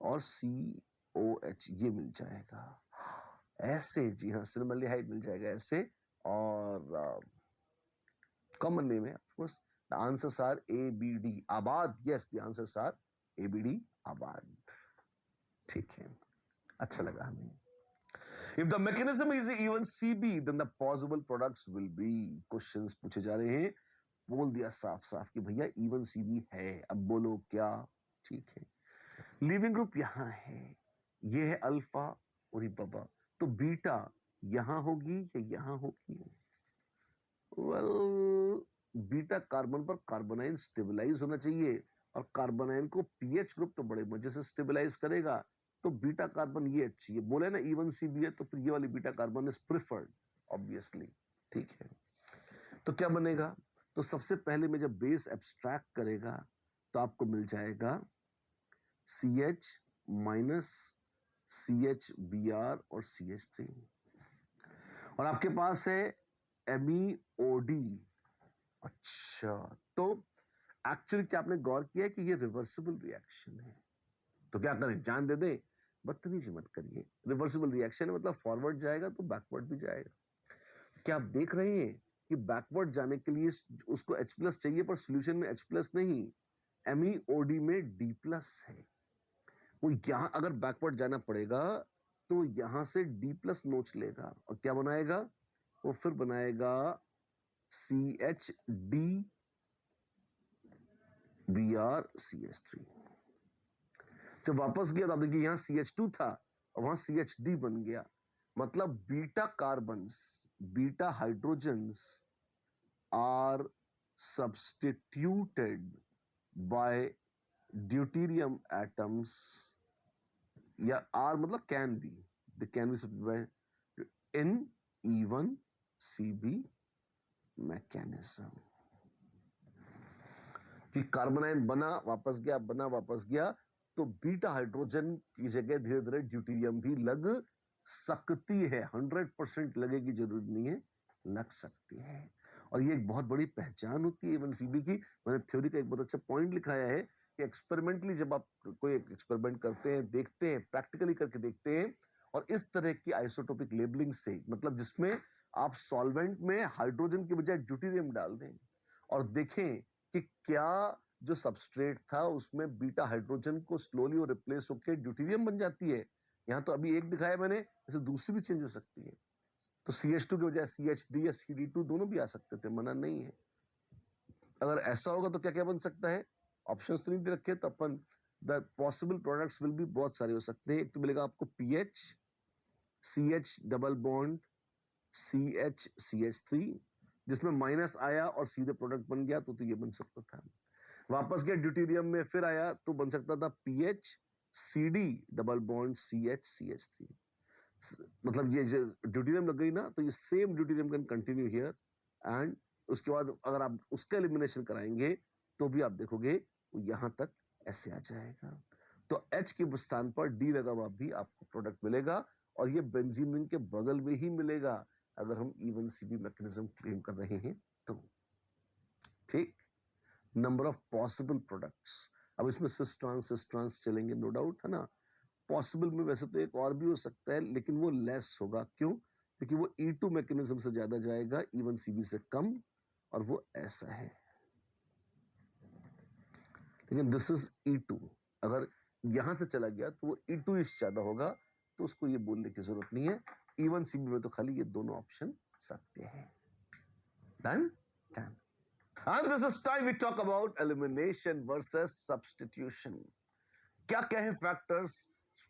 A: और COH, ये मिल जाएगा ऐसे, जी हाँ, सिनेमल्डिहाइड मिल जाएगा ऐसे। और कॉमन नेम है, of course. The answers are ABD, आबाद, yes, the answers are ABD, आबाद। ठीक है, अच्छा लगा हमें। If the mechanism is even CB, then the possible products will be. Questions पूछे जा रहे हैं, बोल दिया साफ साफ कि भैया इवन CB है, अब बोलो क्या? ठीक है, लीविंग ग्रुप यहां है, ये है अल्फा और ये बाबा, तो बीटा यहां होगी या यहां होगी? वेल, बीटा कार्बन पर कार्बोनाइन स्टेबलाइज होना चाहिए, और कार्बोनाइन को पीएच ग्रुप तो बड़े मजे से स्टेबलाइज करेगा, तो बीटा कार्बन ये अच्छी है, बोले ना इवन CB है, तो फिर ये वाली beta carbon is preferred obviously. ठीक है, तो क्या बनेगा? तो सबसे पहले में जब बेस एब्स्ट्रैक्ट करेगा तो आपको मिल जाएगा CH माइनस CHBr और CH3, और आपके पास है MEOD। अच्छा, तो एक्चुअली क्या आपने गौर किया कि ये रिवर्सिबल रिएक्शन है, तो क्या करें, जान दे दें? बदतमीजी मत करिए, रिवर्सिबल रिएक्शन है मतलब फॉरवर्ड जाएगा तो बैकवर्ड भी जाएगा। क्या आप देख रहे हैं कि बैकवर्ड जाने के लिए उसको H+ चाहिए, पर सॉल्यूशन में H+ नहीं, MEOD में D+ है। वो यहां अगर बैकवर्ड जाना पड़ेगा तो यहां से D+ नोच लेगा, और क्या बनाएगा? वो फिर बनाएगा CHD Br CH3। जब वापस गया तो देखिए यहां CH2 था और वहां CHD बन गया, मतलब beta carbons, beta hydrogens are substituted by deuterium atoms, या आर मतलब can be, they can be substituted in even CB mechanism. कि कार्बोनाइन बना वापस गया, बना वापस गया, तो बीटा हाइड्रोजन की जगह धीरे धीरे ड्यूटेरियम भी लग सकती है, 100% लगेगी जरूरी नहीं है, लग सकती है। और ये एक बहुत बड़ी पहचान होती है इवन CB की। मैंने थ्योरी का एक बहुत अच्छा पॉइंट लिखाया है कि एक्सपेरिमेंटली जब आप कोई एक्सपेरिमेंट करते हैं, देखते हैं, प्रैक्टिकली करके देखते हैं, और इस तरह की आइसोटोपिक लेबलिंग से, मतलब जिसमें आप सॉल्वेंट में हाइड्रोजन की बजाय ड्यूटेरियम डाल दें और देखें कि क्या जो सबस्ट्रेट था उसमें बीटा हाइड्रोजन को स्लोली और रिप्लेस होकर ड्यूटेरियम बन जाती है। यहां तो अभी एक दिखाया मैंने, जैसे दूसरी भी चेंज हो सकती है, तो CH2 की बजाय CHD या CD2 दोनों भी आ सकते थे, मना नहीं है। अगर ऐसा होगा तो क्या क्या बन सकता है? ऑप्शंस तो नहीं दे रखे, तो upon the possible products will be बहुत सारे हो सकते हैं। एक तो मिलेगा आपको PH CH double bond CH CH3, जिसमें माइनस आया और सीधे प्रोडक्ट बन गया, तो ये बन सकता था। वापस गया ड्यूटेरियम में, फिर आया तो बन सकता था PH CD double bond CH CH3। मतलब ये जो ड्यूटेरियम लग गई ना, तो ये same deuterium can continue here, and उसके बाद अगर आप उसका एलिमिनेशन कराएंगे तो भी आप देखोगे वो यहां तक ऐसे आ जाएगा। तो H के स्थान पर D लगा हुआ भी आपको प्रोडक्ट मिलेगा, और ये बेंजीन रिंग के बगल में ही मिलेगा अगर हम इवन CB मैकेनिज्म क्लेम कर रहे हैं तो। ठीक, नंबर ऑफ पॉसिबल प्रोडक्ट्स, अब इसमें सिस ट्रांस चलेंगे नो डाउट, है ना। पॉसिबल में वैसे तो एक और भी हो सकता है, लेकिन वो लेस होगा। क्यों? क्योंकि वो E2 मैकेनिज्म से ज्यादा जाएगा, इवन CB से कम, और वो ऐसा है। लेकिन दिस इज E2, अगर यहां से चला गया तो वो E2 इस ज्यादा होगा, तो उसको ये बोलने की जरूरत नहीं है। इवन CB में तो खाली ये दोनों ऑप्शन सत्य है। Done done. And this is time we talk about elimination versus substitution. क्या क्या है फैक्टर्स?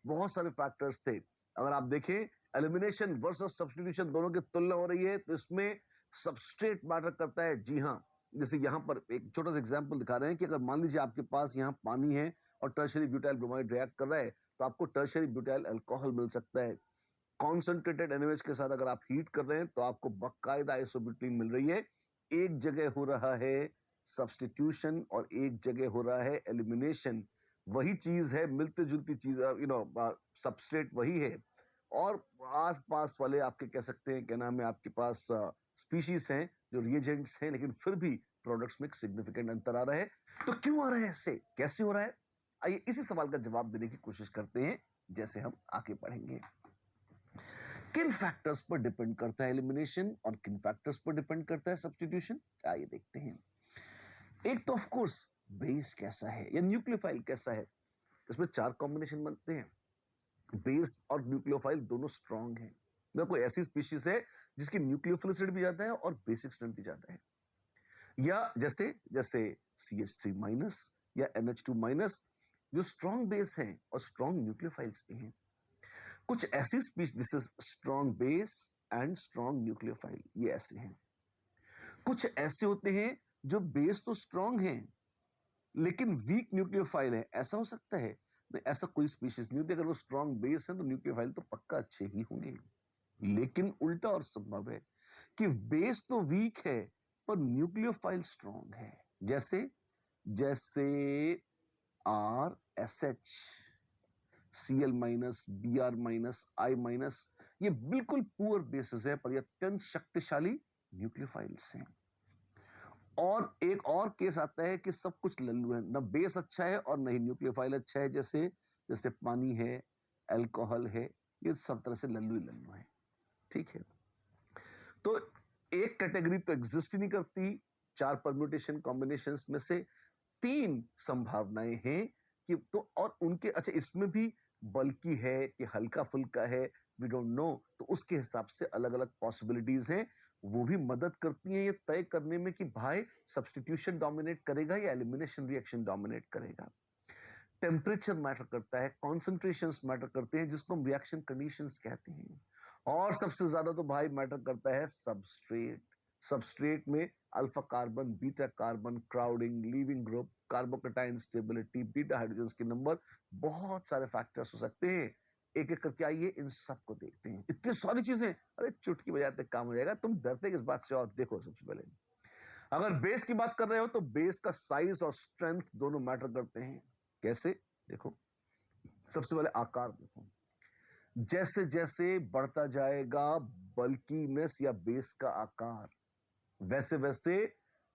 A: बहुत सारे फैक्टर्स थे। अगर आप देखें एलिमिनेशन वर्सेस सब्स्टिट्यूशन दोनों की तुलना हो रही है, तो इसमें सबस्ट्रेट मैटर करता है। जी हाँ, जैसे यहां पर एक छोटा सा एग्जांपल दिखा रहे हैं कि अगर मान लीजिए आपके पास यहाँ पानी है और टर्शियरी ब्यूटाइल ब्रोमाइड रिएक्ट कर रहा है, तो आपको टर्शियरी ब्यूटाइल अल्कोहल मिल सकता है। कॉन्सेंट्रेटेड NaOH के साथ अगर आप हीट कर रहे हैं तो आपको बाकायदा आइसोब्यूटीन मिल रही है। एक जगह हो रहा है सब्स्टिट्यूशन और एक जगह हो रहा है एलिमिनेशन। वही चीज है, मिलती जुलती चीज, सबस्ट्रेट वही है, और आस पास वाले आपके कह सकते हैं, क्या नाम है, आपके पास स्पीशीज हैं जो रिएजेंट्स हैं, लेकिन फिर भी प्रोडक्ट्स में सिग्निफिकेंट अंतर आ रहा है। तो क्यों आ रहा है ऐसे, कैसे हो रहा है? आइए इसी सवाल का जवाब देने की कोशिश करते हैं जैसे हम आगे बढ़ेंगे। किन फैक्टर्स पर डिपेंड करता है एलिमिनेशन और किन फैक्टर्स पर डिपेंड करता है सब्स्टिट्यूशन, आइए देखते हैं। एक तो ऑफ कोर्स बेस कैसा है या न्यूक्लियोफाइल कैसा है। इसमें 4 कॉम्बिनेशन बनते हैं, बेस और न्यूक्लियोफाइल दोनों स्ट्रांग हैं। मतलब कोई ऐसी स्पीशीज है जिसकी न्यूक्लियोफिलिसिटी भी ज्यादा है और बेसिक स्ट्रेंथ भी ज्यादा है, या जैसे जैसे CH3- या NH2-, जो स्ट्रॉन्ग बेस हैं और स्ट्रॉन्ग न्यूक्लियोफाइल्स भी हैं। कुछ ऐसी species, this is strong base and strong nucleophile, ये ऐसे हैं। कुछ ऐसे होते हैं जो बेस तो स्ट्रॉन्ग है लेकिन वीक न्यूक्लियोफाइल है, ऐसा हो सकता है? नहीं, ऐसा कोई स्पीशीज नहीं होती। अगर वो स्ट्रॉन्ग बेस है तो न्यूक्लियोफाइल तो पक्का अच्छे ही होंगे। लेकिन उल्टा और संभव है कि बेस तो वीक है पर न्यूक्लियोफाइल स्ट्रॉन्ग है। जैसे जैसे RSH, Cl-, Br-, I-, ये बिल्कुल पुअर बेसिस है पर ये अत्यंत शक्तिशाली न्यूक्लियोफाइल्स हैं। और एक और केस आता है कि सब कुछ लल्लू है, न बेस अच्छा है और न ही न्यूक्लियोफाइल अच्छा है, जैसे जैसे पानी है, अल्कोहल है, ये सब तरह से लल्लू ही लल्लू है। ठीक है, तो एक कैटेगरी तो एग्जिस्ट ही नहीं करती। 4 परम्यूटेशन कॉम्बिनेशंस में से 3 संभावनाएं हैं कि तो, और उनके अच्छा इसमें भी बल्कि है कि हल्का फुल्का है, वी डोंट नो, तो उसके हिसाब से अलग अलग पॉसिबिलिटीज हैं। वो भी मदद करती हैं ये तय करने में कि भाई सब्स्टिट्यूशन डोमिनेट करेगा या एलिमिनेशन रिएक्शन डोमिनेट करेगा। टेम्परेचर मैटर करता है, कॉन्सेंट्रेशंस मैटर करते हैं जिसको हम रिएक्शन कंडीशंस कहते हैं, और सबसे ज्यादा तो भाई मैटर करता है सबस्ट्रेट। सबस्ट्रेट में alpha carbon, beta carbon, crowding, leaving group, carbocation stability, beta hydrogen के नंबर, बहुत सारे फैक्टर्स हो सकते हैं। एक एक करके आइए इन सबको देखते हैं। इतनी सारी चीजें, अरे चुटकी बजाते काम हो जाएगा। तुम डरते किस बात से? और देखो, सबसे पहले अगर बेस की बात कर रहे हो तो बेस का साइज और स्ट्रेंथ दोनों मैटर करते हैं। कैसे? देखो, सबसे पहले आकार देखो। जैसे जैसे बढ़ता जाएगा बल्कीनेस या बेस का आकार, वैसे वैसे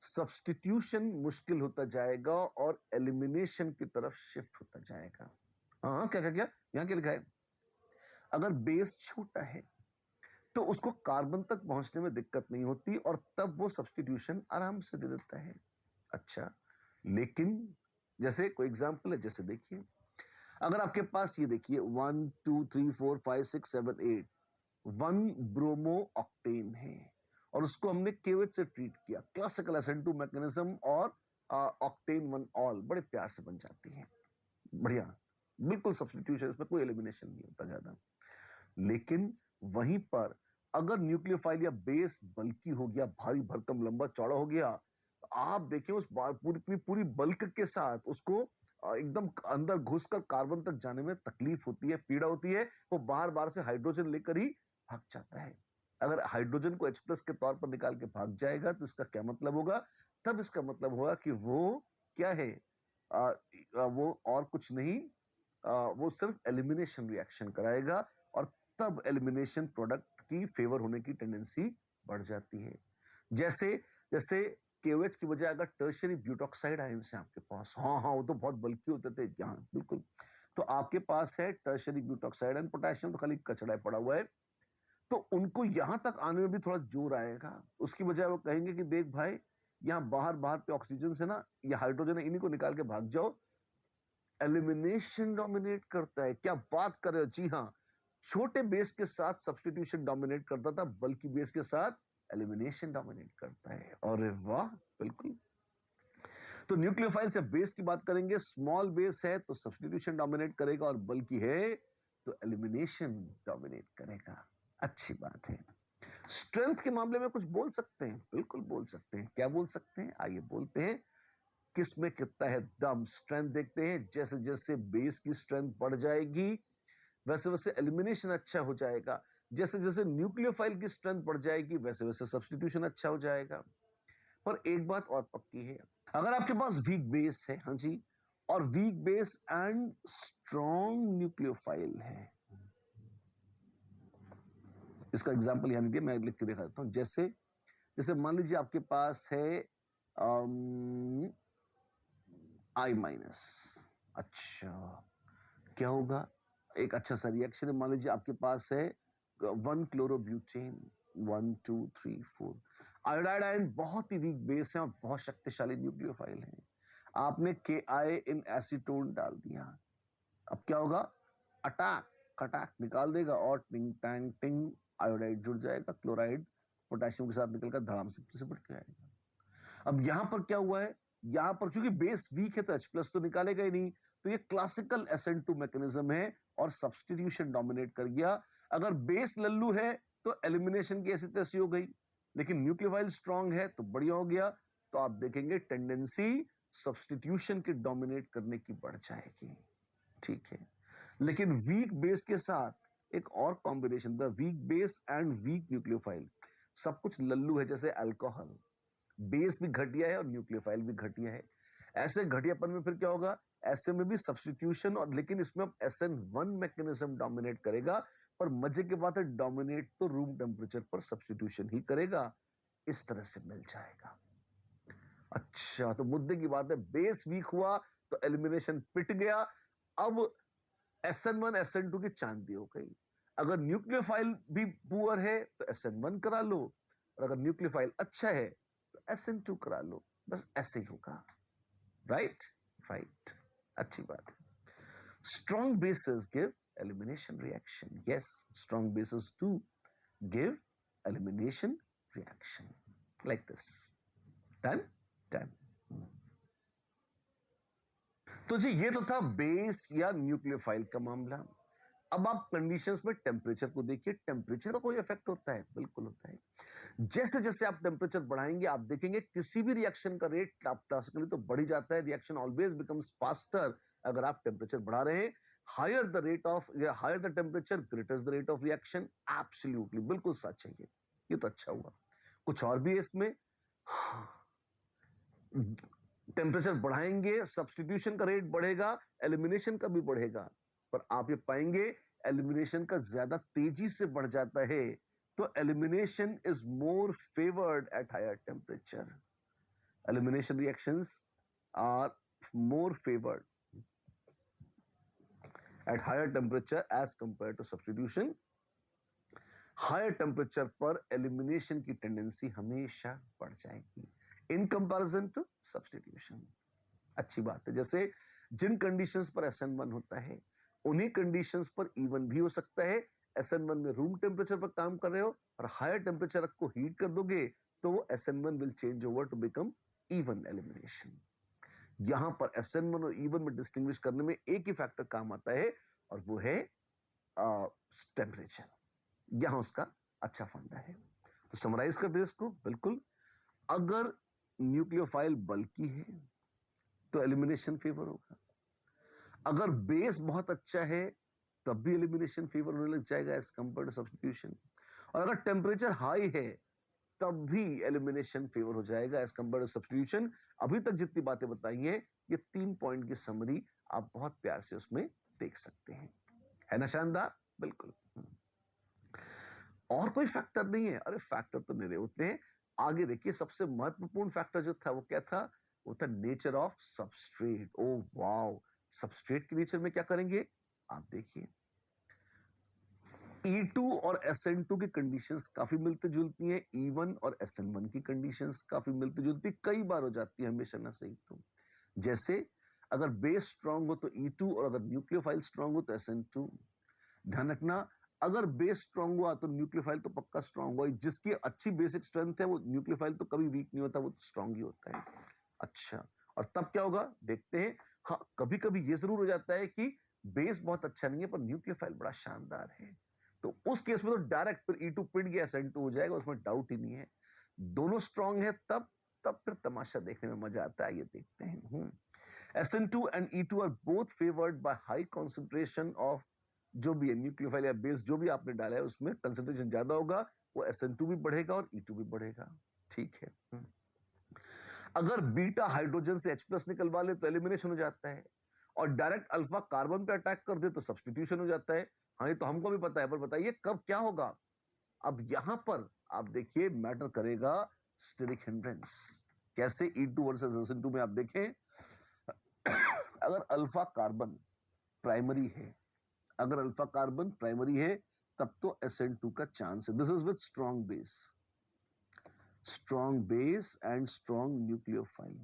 A: सब्स्टिट्यूशन मुश्किल होता जाएगा और एलिमिनेशन की तरफ शिफ्ट होता जाएगा। हाँ, क्या क्या क्या यहां क्या लिखा है? अगर बेस छोटा है तो उसको कार्बन तक पहुंचने में दिक्कत नहीं होती और तब वो सब्स्टिट्यूशन आराम से दे देता है। अच्छा, लेकिन जैसे कोई एग्जांपल है, जैसे देखिए, अगर आपके पास ये देखिए 1 2 3 4 5 6 7 8 1 ब्रोमो ऑक्टेन है और उसको हमने केवेट से ट्रीट किया, क्लासिकल SN2 मैकेनिज्म, और ऑक्टेन 1 ऑल बड़े प्यार से बन जाती है। बढ़िया, बिल्कुल सब्स्टिट्यूशन, इसमें कोई एलिमिनेशन नहीं होता ज्यादा। लेकिन वहीं पर अगर न्यूक्लियोफाइल या बेस बल्की हो गया, भारी भरकम लंबा चौड़ा हो गया, तो आप देखें उस पूरी पूरी बल्क के साथ उसको एकदम अंदर घुसकर कार्बन तक जाने में तकलीफ होती है, पीड़ा होती है। वो बार बार से हाइड्रोजन लेकर ही भाग जाता है। अगर हाइड्रोजन को H+ के तौर पर निकाल के भाग जाएगा तो इसका क्या मतलब होगा? तब इसका मतलब होगा कि वो क्या है, वो और कुछ नहीं, वो सिर्फ एलिमिनेशन रिएक्शन कराएगा और तब एलिमिनेशन प्रोडक्ट की फेवर होने की टेंडेंसी बढ़ जाती है। जैसे जैसे KOH की बजाय अगर टर्शियरी ब्यूटॉक्साइड आयंस है आपके पास, हाँ हाँ, वो तो बहुत बल्कि होते थे, यहाँ बिल्कुल, तो आपके पास है टर्शियरी ब्यूटॉक्साइड एंड पोटेशियम, तो खाली कचड़ा पड़ा हुआ है, तो उनको यहां तक आने में भी थोड़ा जोर आएगा। उसकी बजाय वो कहेंगे कि देख भाई, यहाँ बाहर बाहर पे ऑक्सीजन से ना, ये हाइड्रोजन है, इन्हीं को निकाल के भाग जाओ। एलिमिनेशन डोमिनेट करता है। क्या बात कर रहे हो? जी हाँ, छोटे बेस के साथ सब्स्टिट्यूशन डोमिनेट करता था, बल्कि बेस के साथ एलिमिनेशन डोमिनेट करता है। अरे वाह, बिल्कुल। तो न्यूक्लियोफाइल से बेस की बात करेंगे, स्मॉल बेस है तो सब्स्टिट्यूशन डोमिनेट करेगा और बल्कि है तो एलिमिनेशन डोमिनेट करेगा। अच्छी बात है। स्ट्रेंथ के मामले में कुछ बोल सकते हैं? बिल्कुल बोल सकते हैं। क्या बोल सकते हैं? आइए बोलते हैं। किसमें कितना है दम, स्ट्रेंथ देखते हैं। जैसे जैसे बेस की स्ट्रेंथ बढ़ जाएगी वैसे वैसे एलिमिनेशन अच्छा हो जाएगा। जैसे जैसे न्यूक्लियोफाइल की स्ट्रेंथ बढ़ जाएगी वैसे वैसे सब्स्टिट्यूशन अच्छा हो जाएगा। पर एक बात और पक्की है, अगर आपके पास वीक बेस है, हाँ जी, और weak base and strong nucleophile है, इसका एग्जांपल यानी कि मैं लिख के दिखा देता हूं। जैसे जैसे मान लीजिए आपके पास है I-। अच्छा, क्या होगा? एक अच्छा सा रिएक्शन है। मान लीजिए आपके पास है 1 क्लोरोब्यूटेन, 1 2 3 4, आयोडाइड आयन बहुत ही वीक बेस है और बहुत शक्तिशाली न्यूक्लियोफाइल है। आपने KI इन एसीटोन डाल दिया, अब क्या होगा? अटैक, खटाक निकाल देगा और टिंग टैंग टिंग, आयोडाइड जुड़ जाएगा, क्लोराइड पोटेशियम के साथ निकलकर धड़ाम से सिमट के आएगा। अब यहां पर क्या हुआ है, यहां पर क्योंकि बेस वीक है तो H+ तो निकालेगा ही नहीं, तो ये क्लासिकल SN2 मैकेनिज्म है और सब्स्टिट्यूशन डोमिनेट कर गया। अगर बेस लल्लू है तो एलिमिनेशन की ऐसी तैसी हो गई, लेकिन न्यूक्लियोफाइल स्ट्रांग है तो बढ़िया हो गया। तो आप देखेंगे टेंडेंसी सब्स्टिट्यूशन के डोमिनेट करने की बढ़ जाएगी, ठीक है। लेकिन वीक बेस के साथ एक और combination, the weak base and weak nucleophile, सब कुछ लल्लू है, जैसे अल्कोहल, बेस भी घटिया है और न्यूक्लियोफाइल भी घटिया है। ऐसे घटियापन में फिर क्या होगा, ऐसे में भी सब्स्टिट्यूशन, और लेकिन इसमें अब SN1 मैकेनिज्म डोमिनेट करेगा। पर मजे की बात है, डोमिनेट तो रूम टेम्परेचर पर सब्स्टिट्यूशन ही करेगा। इस तरह से मिल जाएगा। अच्छा, तो मुद्दे की बात है, बेस वीक हुआ तो एलिमिनेशन पिट गया। अब SN1 SN2 की चांदी हो गई। अगर न्यूक्लियोफाइल भी पुअर है तो SN1 करा लो, और अगर न्यूक्लियोफाइल अच्छा है तो SN2 करा लो। बस ऐसे ही होगा, राइट राइट, अच्छी बात है। Strong bases give elimination reaction, yes, strong bases do give elimination reaction like this. Done done. तो जी ये तो था बेस या न्यूक्लियोफाइल का मामला। अब आप कंडीशंस में टेम्परेचर को देखिए, टेम्परेचर का कोई इफेक्ट होता है? बिल्कुल होता है। जैसे जैसे आप टेम्परेचर बढ़ाएंगे आप देखेंगे किसी भी रिएक्शन का रेट क्लासिकली तो बढ़ ही जाता है, रिएक्शन ऑलवेज बिकम्स फास्टर अगर आप टेम्परेचर बढ़ा रहे हैं। Higher the rate of, higher the temperature greater the rate of reaction, absolutely बिल्कुल सच है ये तो अच्छा हुआ। कुछ और भी है इसमें, टेम्परेचर बढ़ाएंगे सब्स्टिट्यूशन का रेट बढ़ेगा, एलिमिनेशन का भी बढ़ेगा, पर आप ये पाएंगे एलिमिनेशन का ज्यादा तेजी से बढ़ जाता है। तो elimination is more favoured at higher temperature, elimination reactions are more favoured at higher temperature as compared to substitution. Higher temperature पर एलिमिनेशन की टेंडेंसी हमेशा बढ़ जाएगी इन कंपैरिजन टू सब्स्टिट्यूशन। अच्छी बात है। जैसे जिन कंडीशंस पर SN1 होता है उन्हीं कंडीशंस पर E1 भी हो सकता है। SN1 में रूम टेम्परेचर पर काम कर रहे हो और हायर टेम्परेचर को हीट कर दोगे तो वो SN1 will change over to become E1 elimination. यहां पर SN1 और E1 में डिस्टिंग्विश करने में एक ही फैक्टर काम आता है और वो है टेम्परेचर। यहां उसका अच्छा फंडा है। तो समराइज कर दे इसको, बिल्कुल, अगर न्यूक्लियोफाइल बल्की है तो एलिमिनेशन फेवर होगा, अगर बेस बहुत अच्छा है तब भी एलिमिनेशन फेवर होने लग जाएगा एज कंपेयर टू सब्स्टिट्यूशन, और अगर टेम्परेचर हाई है तब भी एलिमिनेशन फेवर हो जाएगा एज कंपेयर टू सब्स्टिट्यूशन। अभी तक जितनी बातें बताई हैं ये 3 पॉइंट की समरी आप बहुत प्यार से उसमें देख सकते हैं, है ना शानदार? बिल्कुल। और कोई फैक्टर नहीं है? अरे फैक्टर तो मेरे होते हैं। आगे देखिए, सबसे महत्वपूर्ण फैक्टर जो था वो क्या था? वो था nature of substrate. Oh wow, substrate के नेचर में क्या करेंगे आप देखिए। E2 और SN2 की कंडीशंस काफी मिलती जुलती हैं, E1 और SN1 की कंडीशंस काफी मिलती जुलती, कई बार हो जाती है, हमेशा ना सही। तो जैसे अगर बेस स्ट्रांग हो तो E2 और अगर न्यूक्लियोफाइल स्ट्रांग हो तो SN2। ध्यान रखना, अगर बेस स्ट्रांग हुआ तो न्यूक्लियोफाइल तो पक्का स्ट्रांग हुआ। जिसकी अच्छी बेसिक स्ट्रेंथ है वो न्यूक्लियोफाइल तो कभी वीक नहीं होता, वो तो स्ट्रांग ही होता है। अच्छा, और तब क्या होगा देखते हैं। हाँ, कभी कभी ये जरूर हो जाता है कि बेस बहुत अच्छा नहीं है पर न्यूक्लियोफाइल बड़ा शानदार है, तो उस केस में तो डायरेक्ट फिर E2 पिट गया SN2 हो जाएगा, उसमें डाउट ही नहीं है। दोनों स्ट्रांग है तब तब फिर तमाशा देखने में मजा आता है। ये देखते हैं। SN2 and E2 are both favored by high concentration of, जो भी है न्यूक्लियोफाइल या बेस जो भी आपने डाला है उसमें कंसेंट्रेशन ज्यादा होगा, वो SN2 भी बढ़ेगा और E2 भी बढ़ेगा। ठीक है। अगर बीटा हाइड्रोजन से H+ निकलवा ले तो एलिमिनेशन हो जाता है, और डायरेक्ट अल्फा कार्बन पे अटैक कर दे तो सब्स्टिट्यूशन हो जाता है। हाँ, ये तो हमको भी पता है, पर बताइए कब क्या होगा? अब यहां पर आप देखिए मैटर करेगा स्टेरिक हिंड्रेंस। कैसे? E2 वर्सेस SN2 में आप देखें, अगर अल्फा कार्बन प्राइमरी है, अगर अल्फा कार्बन प्राइमरी है तब तो SN2 का चांस है। This is with strong base and strong nucleophile.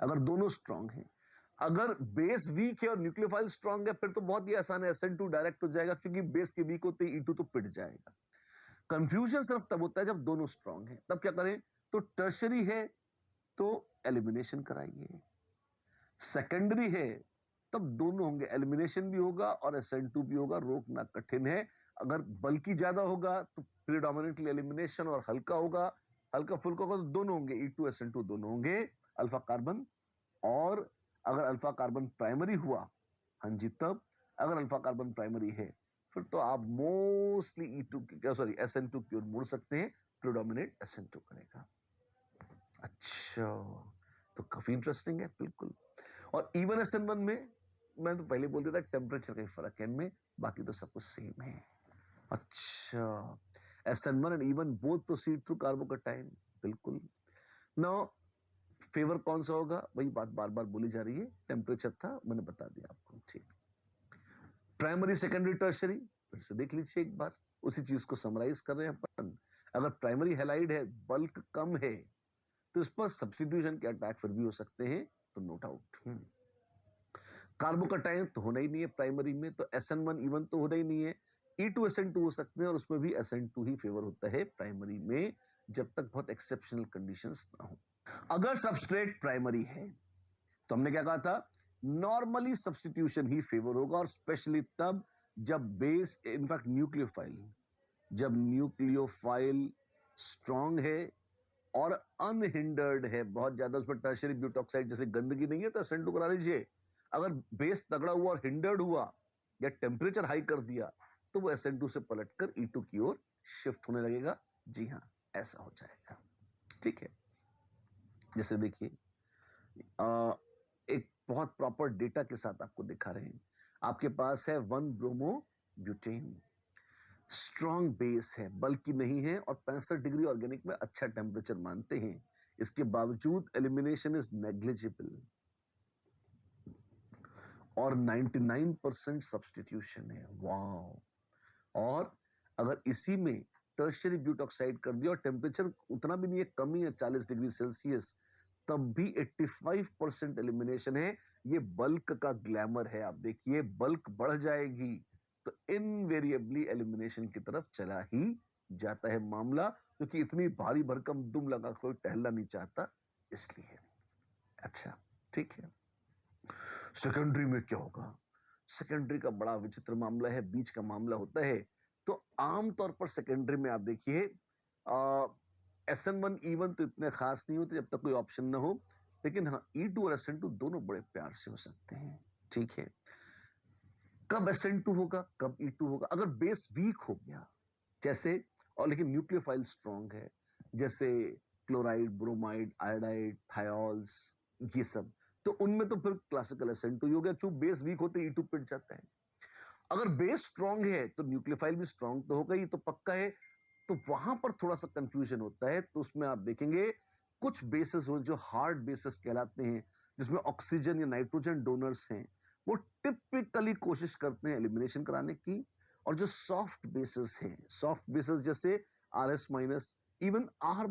A: अगर दोनों स्ट्रॉन्ग हैं, अगर बेस वीक है और न्यूक्लियोफाइल स्ट्रॉन्ग है फिर तो बहुत ही आसान है, SN2 डायरेक्ट हो जाएगा, क्योंकि बेस के वीक होते ही E2 तो पिट जाएगा। कंफ्यूजन सिर्फ तब होता है जब दोनों स्ट्रांग हैं, तब क्या करें? तो टर्शरी है तो एलिमिनेशन कराइए, सेकेंडरी है तब दोनों होंगे, एलिमिनेशन भी होगा और SN2 भी होगा, रोकना कठिन है। अगर बल्कि ज्यादा होगा तो प्रीडोमिनेंटली एलिमिनेशन, और हल्का होगा, हल्का फुल्का होगा तो दोनों होंगे, E2 SN2 दोनों होंगे अल्फा कार्बन। और अगर अल्फा कार्बन प्राइमरी हुआ, हाँ जी, तब अगर अल्फा कार्बन प्राइमरी है फिर तो आप मोस्टली SN2 की ओर मुड़ सकते हैं, प्रीडोमिनेट SN2 करेगा। अच्छा, तो काफी इंटरेस्टिंग है, बिल्कुल। और इवन SN1 में मैं तो पहले बोल दिया था टेम्परेचर का ही फर्क है इनमें, बाकी तो सब कुछ सेम है। अच्छा, SN1 and even both proceed through carbocation, बिल्कुल। नाउ फेवर कौन सा होगा? वही बात बार बार बोली जा रही है, टेम्परेचर था, मैंने बता दिया आपको, ठीक। प्राइमरी, सेकेंडरी, टर्शरी, फिर से देख लीजिए एक बार, उसी चीज को समराइज कर रहे हैं अपन। अगर प्राइमरी हैलाइड है, बल्क कम है, तो इस पर सब्स्टिट्यूशन के अटैक फिर भी हो सकते हैं, तो नो डाउट। कार्बोकैटायन तो होना ही नहीं है प्राइमरी में, तो SN1 इवन तो होना ही नहीं है, E2 SN2 हो सकते हैं, और उसमें भी SN2 ही फेवर होता है प्राइमरी में, जब तक बहुत एक्सेप्शनल कंडीशंस ना हो। अगर सबस्ट्रेट प्राइमरी है तो हमने क्या कहा था? नॉर्मली सब्स्टिट्यूशन ही फेवर होगा, और स्पेशली तब जब बेस, इनफैक्ट न्यूक्लियोफाइल, जब न्यूक्लियोफाइल स्ट्रांग है और अनहिंडर्ड है, बहुत ज्यादा उसमें टर्शरी ब्यूटॉक्साइड जैसे गंदगी नहीं है तो SN2 करा लीजिए। अगर बेस तगड़ा हुआ और हिंडर्ड हुआ या टेम्परेचर हाई कर दिया तो वो SN2 से पलटकर E2 की ओर शिफ्ट होने लगेगा। जी हाँ, ऐसा हो जाएगा, ठीक है। जैसे देखिए, एक बहुत प्रॉपर डेटा के साथ आपको दिखा रहे हैं। आपके पास है 1 ब्रोमो ब्यूटेन, स्ट्रॉन्ग बेस है, बल्कि नहीं है, और 65 डिग्री ऑर्गेनिक में अच्छा टेम्परेचर मानते हैं, इसके बावजूद एलिमिनेशन इज नेग्लिजिबल, और 99% सब्स्टिट्यूशन है। वाह! और अगर इसी में टर्शियरी ब्यूटॉक्साइड कर दिया और टेम्परेचर उतना भी नहीं है, कम ही है 40 डिग्री सेल्सियस, तब भी 85% एलिमिनेशन है। ये बल्क का ग्लैमर है। आप देखिए, बल्क बढ़ जाएगी तो इनवेरिएबली एलिमिनेशन की तरफ चला ही जाता है मामला, क्योंकि इतनी भारी भरकम दुम लगा कोई टहलना नहीं चाहता, इसलिए। अच्छा, ठीक है। सेकेंडरी में क्या होगा? सेकेंडरी का बड़ा विचित्र मामला है, बीच का मामला होता है। तो आमतौर पर सेकेंडरी में आप देखिए, SN1 E1 तो इतने खास नहीं होते जब तक कोई ऑप्शन ना हो, लेकिन हाँ, E2 और SN2 दोनों बड़े प्यार से हो सकते हैं, ठीक है। कब SN2 होगा, कब E2 होगा? अगर बेस वीक हो गया, जैसे, और लेकिन न्यूक्लियोफाइल स्ट्रांग है, जैसे क्लोराइड, ब्रोमाइड, आयोडाइड, थायोल्स, ये सब, तो उनमें तो फिर क्लासिकल SN2 ही हो गया, क्यों? बेस वीक होते E2 पिट जाता है। अगर बेस स्ट्रांग है तो न्यूक्लियोफाइल भी स्ट्रांग तो होगा, ये तो पक्का है। तो वहां पर थोड़ा सा कंफ्यूजन होता है, तो उसमें आप देखेंगे कुछ बेसिस हो जो हार्ड बेसिस कहलाते हैं, जिसमें ऑक्सीजन या नाइट्रोजन डोनर्स हैं, वो टिपिकली कोशिश करते हैं एलिमिनेशन कराने की। और जो सॉफ्ट बेसिस हैं, सॉफ्ट बेसिस जैसे RS minus, even R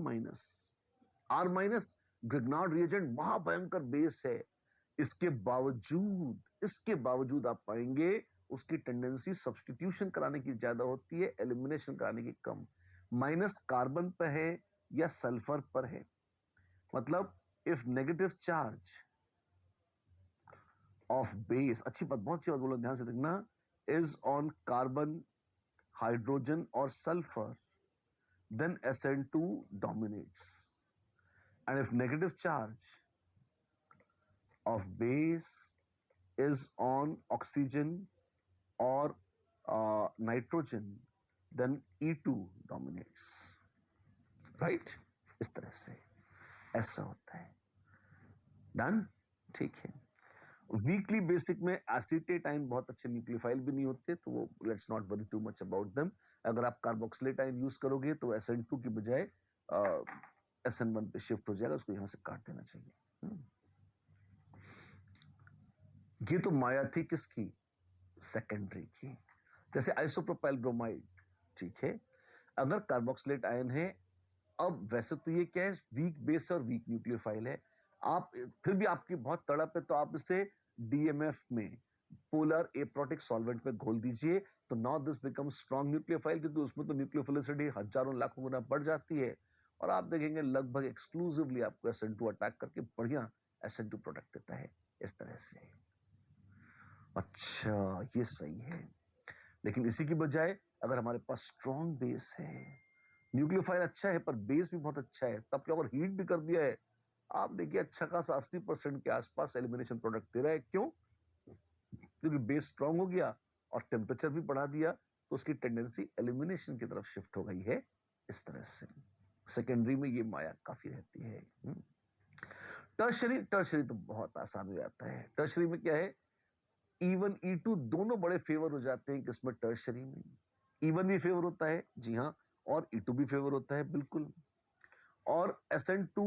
A: minus, Grignard reagent महाभयंकर बेस है, इसके बावजूद आप पाएंगे उसकी टेंडेंसी सब्स्टिट्यूशन कराने की ज्यादा होती है, एलिमिनेशन कराने की कम। माइनस कार्बन पर है या सल्फर पर है, मतलब if negative charge of base, अच्छी बात, बहुत अच्छी बात बोलो, ध्यान से देखना, इज ऑन कार्बन, हाइड्रोजन और sulphur, then SN2 dominates. And if negative charge of base is on oxygen or nitrogen, then E2 dominates. Right? इस तरह से ऐसा होता है। डन? ठीक है। वीकली बेसिक में एसीटेट आयन बहुत अच्छे न्यूक्लियोफाइल भी नहीं होते, तो वो let's not worry too much about them. अगर आप कार्बोक्सिलेट आयन यूज करोगे तो SN2 की बजाय SN1 पे शिफ्ट हो जाएगा, उसको यहां से काट देना चाहिए। ये तो माया थी किसकी? सेकेंडरी की। जैसे आइसोप्रोपाइल ब्रोमाइड, ठीक है, अगर कार्बोक्सिलेट आयन है, अब वैसे तो ये क्या है, वीक बेस और वीक न्यूक्लियोफाइल है, आप फिर भी आपकी बहुत तड़प है तो आप इसे DMF में पोलर एप्रोटिक सॉल्वेंट में घोल दीजिए, तो now this become strong nucleophile, क्योंकि उसमें तो न्यूक्लियोफिलिसिटी हजारों लाखों गुना बढ़ जाती है, और आप देखेंगे लगभग एक्सक्लूसिवली आपको SN2 अटैक करके बढ़िया SN2 प्रोडक्ट देता है इस तरह से। अच्छा, ये सही है। लेकिन इसी की बजाय अगर हमारे पास स्ट्रॉन्ग बेस है, न्यूक्लियोफाइल अच्छा है पर बेस भी बहुत अच्छा है, तब क्या अगर हीट भी कर दिया है, आप देखिए अच्छा खासा 80% के आसपास एलिमिनेशन प्रोडक्ट दे रहा है। क्यों? क्योंकि बेस स्ट्रॉन्ग हो गया और टेम्परेचर भी बढ़ा दिया, तो उसकी टेंडेंसी एलिमिनेशन की तरफ शिफ्ट हो गई है इस तरह से। सेकेंडरी में ये माया काफी रहती है। टर्शरी तो बहुत आसान हो जाता है। टर्शरी में क्या है, E1 E2 दोनों बड़े फेवर हो जाते हैं किसमें, टर्शरी में। E1 भी फेवर होता है, जी हाँ, और E2 भी फेवर होता है, बिल्कुल। और SN2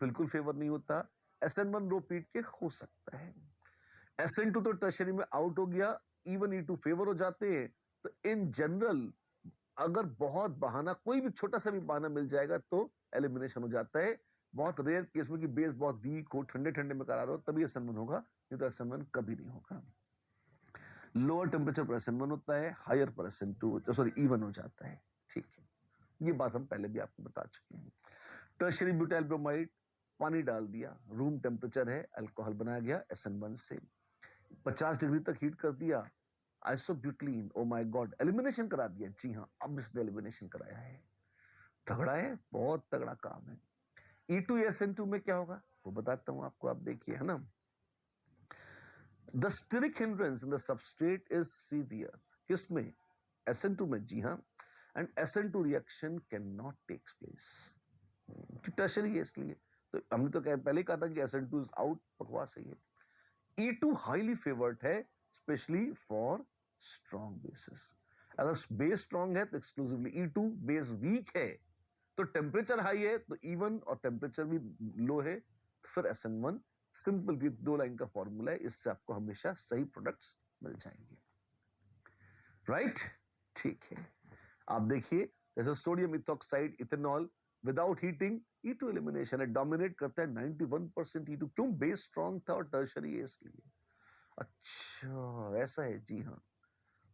A: बिल्कुल फेवर नहीं होता, SN1 रो पीट के हो सकता है। SN2 तो टर्शरी में आउट हो गया, E1 E2 फेवर हो जाते हैं। तो इन जनरल अगर बहुत बहाना, कोई भी छोटा सा भी बहाना मिल जाएगा तो एलिमिनेशन हो जाता है। बहुत रेयर केस में कि बेस बहुत वीक हो, ठंडे ठंडे में करा रहा हो, तभी SN1 होगा, नहीं तो SN1 कभी नहीं होगा। लोअर टेम्परेचर पर SN1 होता है, हायर पर SN2 सॉरी E1 हो जाता है। ठीक है, ये बात हम पहले भी आपको बता चुके हैं। टर्शरी ब्यूटाइल ब्रोमाइड, पानी डाल दिया, रूम टेम्परेचर है, अल्कोहल बनाया गया SN1 से, 50 डिग्री तक हीट कर दिया, आइसोब्यूटिलीन, ओ माय गॉड, एलिमिनेशन करा दिया। जी हाँ, अब इसने एलिमिनेशन कराया है। तगड़ा है, बहुत तगड़ा काम है। E2 SN2 में क्या होगा वो बताता हूं आपको, आप देखिए, है ना। The steric hindrance in the substrate is severe, किसमें, SN2 में, जी हाँ, and SN2 reaction can not take place, tertiary है इसलिए। तो हमने तो पहले ही कहा था कि SN2 इज आउट, बकवास है ये। E2 हाईली फेवर्ड है, स्पेशली फॉर स्ट्रॉन्ग बेसिस। अगर बेस स्ट्रॉन्ग है तो एक्सक्लूसिवली E2, बेस वीक है तो टेम्परेचर हाई है तो E1 और टेम्परेचर भी लो है तो फिर SN1। सिंपल, 2 लाइन का फॉर्मूला है, इससे आपको हमेशा सही प्रोडक्ट्स मिल जाएंगे, राइट। ठीक है, आप देखिए, जैसे sodium ethoxide ethanol without heating, E2 elimination है, डोमिनेट करता है 91% E2। क्यों? बेस स्ट्रॉन्ग था और टर्शरी है इसलिए। अच्छा, ऐसा है, जी हाँ।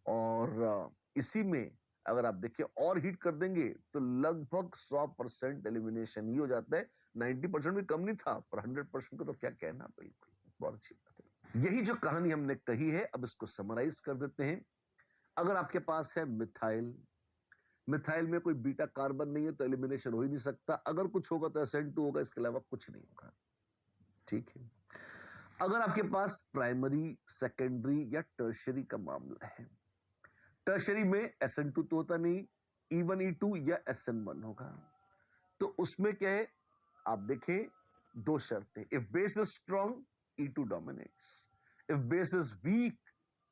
A: और इसी में अगर आप देखिए और हीट कर देंगे तो लगभग 100% एलिमिनेशन ही हो जाता है। 90% भी कम नहीं था, पर 100% को तो क्या कहना, बिल्कुल बहुत अच्छी बात है। यही जो कहानी हमने कही है, अब इसको समराइज कर देते हैं। अगर आपके पास है मिथाइल, मिथाइल में कोई बीटा कार्बन नहीं है तो एलिमिनेशन हो ही नहीं सकता, अगर कुछ होगा तो SN2 होगा, इसके अलावा कुछ नहीं होगा। ठीक है, अगर आपके पास प्राइमरी, सेकेंडरी या टर्शरी का मामला है, टर्शरी में SN2 तो होता नहीं, E1 E2 या SN1 होगा, तो उसमें क्या है, आप देखें, 2 शर्तें। If base is strong, E2 dominates, if base is weak,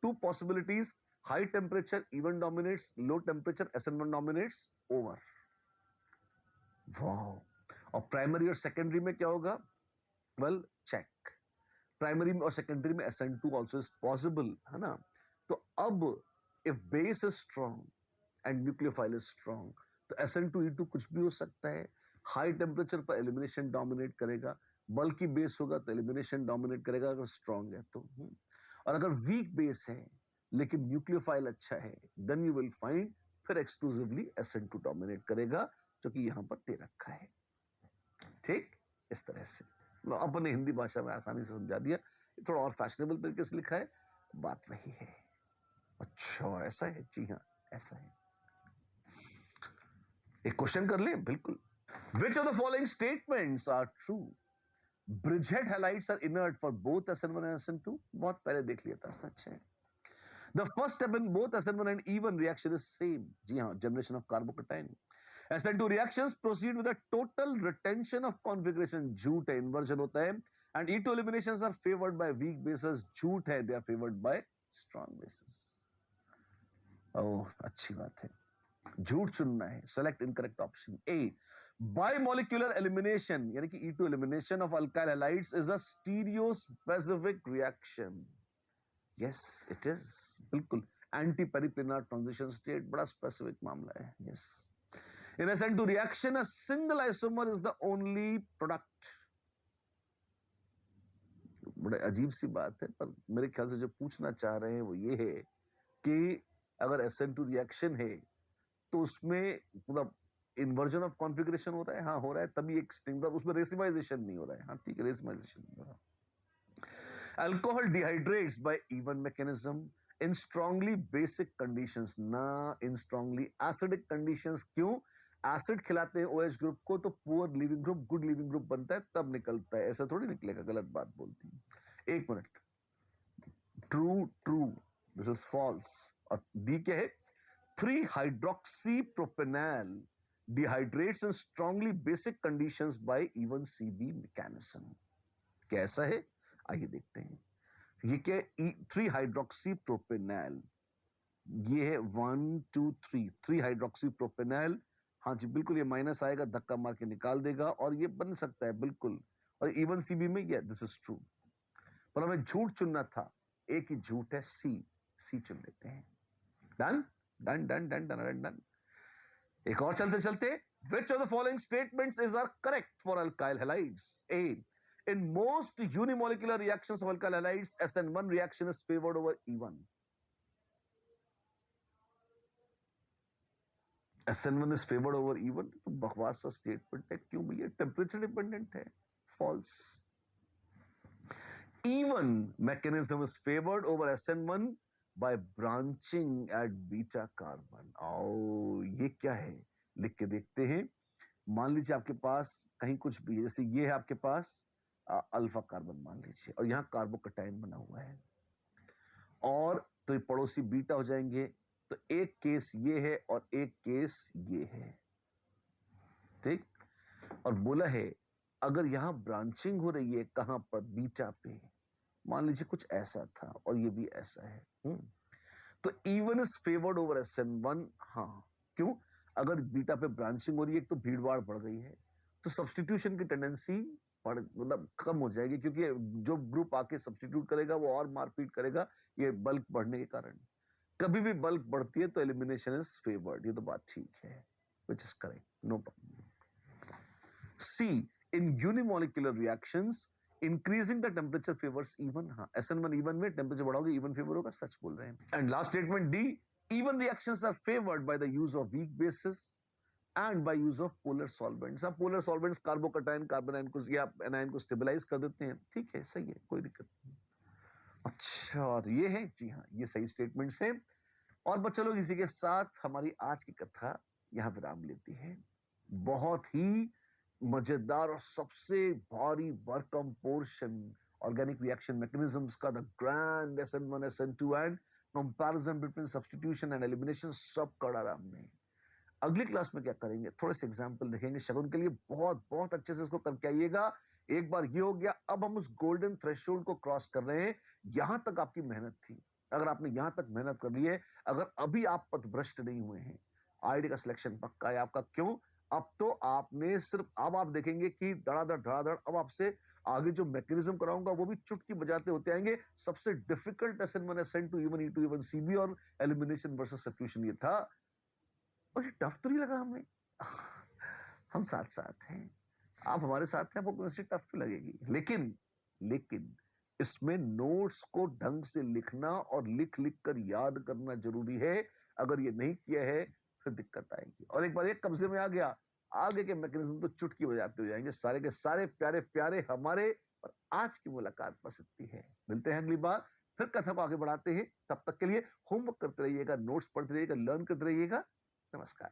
A: 2 possibilities, high temperature E1 dominates, low temperature SN1 dominates, over. Wow. और प्राइमरी और सेकेंडरी में क्या होगा, वेल चेक, प्राइमरी में और सेकेंडरी में SN2 ऑल्सो इज पॉसिबल, है ना। तो अब if base is strong and nucleophile is strong, तो SN2 E2 कुछ भी हो सकता है। हाई टेम्परेचर पर एलिमिनेशन डोमिनेट करेगा, बल्कि बेस होगा तो एलिमिनेशन डोमिनेट करेगा अगर स्ट्रॉन्ग है तो। और अगर वीक बेस है लेकिन न्यूक्लियोफाइल अच्छा है, देन यू विल फाइंड फिर एक्सक्लूसिवली SN2 डोमिनेट करेगा, जो कि यहां पर दे रखा है। ठीक, इस तरह से अपने हिंदी भाषा में आसानी से समझा दिया, थोड़ा और फैशनेबल तरीके से लिखा है, बात वही है। अच्छा, ऐसा है, जी हाँ, ऐसा है। एक क्वेश्चन कर ले, बिल्कुल। Which of the following statements are true? Bridgehead halides are inert for both SN1 and SN2. बहुत पहले देख लिया था, सच है। The first step in both SN1 and E1 reaction is same. जी हाँ, generation of carbocation. SN2 reactions proceed with a total retention of configuration. झूठ है, inversion होता है. And E2 eliminations are favored by weak bases. झूठ है, they are favored by strong bases. ओह, अच्छी बात है। झूठ चुनना है, select incorrect option A. Bimolecular elimination यानी कि E2 elimination of alkyl halides is a stereospecific reaction. Yes it is, बिल्कुल। एंटी पेरिप्लिनार ट्रांजिशन स्टेट बड़ा स्पेसिफिक मामला है। Yes, in SN2 reaction a single isomer is the only product. बड़े अजीब सी बात है, पर मेरे ख्याल से जो पूछना चाह रहे हैं वो ये है कि अगर SN2 रिएक्शन है तो उसमें मतलब इन्वर्जन ऑफ कॉन्फ़िगरेशन हो रहा है, हाँ हो रहा है, तभी एक स्ट्रिंग, उसमें रेसिमाइजेशन नहीं हो रहा है, हाँ ठीक है, रेसिमाइजेशन नहीं हो रहा। Alcohol dehydrates by even mechanism in strongly basic conditions, ना in strongly acidic conditions। क्यों? एसिड खिलाते हैं OH ग्रुप को तो poor leaving group good leaving group बनता है, तब निकलता है, ऐसा थोड़ी निकलेगा, गलत बात बोलती है। एक minute, true true, this is false. और डी क्या है? 3 hydroxy propanol dehydrates in strongly basic conditions by even CB mechanism. कैसा है आइए देखते हैं। ये क्या है? 3 हाइड्रोक्सी प्रोपेनॉल, ये है 1 2 3, 3 हाइड्रोक्सी प्रोपेनॉल। हाँ जी बिल्कुल, ये माइनस आएगा, धक्का मार के निकाल देगा, और ये बन सकता है बिल्कुल, और इवन CB में ये दिस इज ट्रू। पर हमें झूठ चुनना था, एक ही झूठ है, सी चुन लेते हैं। Done done done done done done. एक और चलते चलते, which of the following statements is are correct for alkyl halides? A, in most unimolecular reactions of alkyl halides, SN1 reaction is favored over E1। SN1 is favored over E1, तो बकवास सा statement है, क्यों भैया? Temperature dependent है, false. E1 mechanism is favored over SN1 by branching at beta carbon। ओ ये क्या है, लिख के देखते हैं। मान लीजिए आपके पास कहीं कुछ भी, जैसे ये है आपके पास अल्फा कार्बन मान लीजिए, और यहाँ कार्बोकटाइन बना हुआ है, और तो ये पड़ोसी बीटा हो जाएंगे, तो एक केस ये है और एक केस ये है, ठीक। और बोला है अगर यहां ब्रांचिंग हो रही है, कहां पर? बीटा पे। मान लीजिए कुछ ऐसा था और ये भी ऐसा है, तो E1 is favoured over SN1। हाँ, क्यों? अगर बीटा पे ब्रांचिंग हो रही है, तो भीड़ भाड़ बढ़ गई है, तो सब्सटीट्यूशन की टेंडेंसी मतलब कम हो जाएगी, क्योंकि जो ग्रुप आके सब्सटीट्यूट करेगा वो और मारपीट करेगा, ये बल्क बढ़ने के कारण। कभी भी बल्क बढ़ती है तो एलिमिनेशन इज फेवर्ड, ये तो बात ठीक है, which is correct, no problem. C, in unimolecular reactions increasing the temperature favors E1। हाँ, SN1 E1 में टेम्परेचर बढ़ाओगे E1 फेवर होगा, सच बोल रहे हैं। And last statement D, even reactions are favored by the use of weak bases and by use of polar solvents। अब polar solvents कार्बोकटाइन carbon ion को या anion को स्टेबलाइज कर देते हैं, ठीक है, सही है, कोई दिक्कत नहीं। अच्छा, तो ये है, जी हाँ, ये सही स्टेटमेंट्स हैं। और बच्चों लोग, इसी के साथ हमारी आज की कथा यहां विराम लेती है। बहुत ही मजेदार और सबसे भारी भरकम पोर्शन ऑर्गेनिक रिएक्शन मैकेनिज्म्स का, the grand SN1 SN2 and comparison between substitution and elimination, सब करा हमने। अगली क्लास में क्या करेंगे, थोड़े से एग्जाम्पल देखेंगे शगुन के लिए, बहुत बहुत अच्छे से इसको करके आइएगा। एक बार ये हो गया, अब हम उस गोल्डन थ्रेशोल्ड को क्रॉस कर रहे हैं। यहां तक आपकी मेहनत थी, अगर आपने यहां तक मेहनत कर ली है, अगर अभी आप पथभ्रष्ट नहीं हुए हैं, आईडी का सिलेक्शन पक्का है आपका। क्यों? अब तो आपने सिर्फ, अब आप देखेंगे कि धड़ाधड़ अब आपसे आगे जो मैकेनिज्म कराऊंगा वो भी चुटकी बजाते होते आएंगे। सबसे difficult SN1 SN2 E1 E2 E1 CB और एलिमिनेशन वर्सेस सब्स्टिट्यूशन ये था, और ये टफ तो नहीं लगा हमें। हम साथ साथ हैं, आप हमारे साथ हैं, आपको केमिस्ट्री टफ क्यों लगेगी? लेकिन इसमें नोट्स को ढंग से लिखना और लिख लिख कर याद करना जरूरी है। अगर ये नहीं किया है फिर दिक्कत आएगी, और एक बार एक कब्जे में आ गया, आगे के मैकेनिज्म तो चुटकी बजाते हो जाएंगे, सारे के सारे प्यारे प्यारे हमारे। और आज की मुलाकात बस इतनी है, मिलते हैं अगली बार, फिर कथा को आगे बढ़ाते हैं। तब तक के लिए होमवर्क करते रहिएगा, नोट्स पढ़ते रहिएगा, लर्न करते रहिएगा। नमस्कार।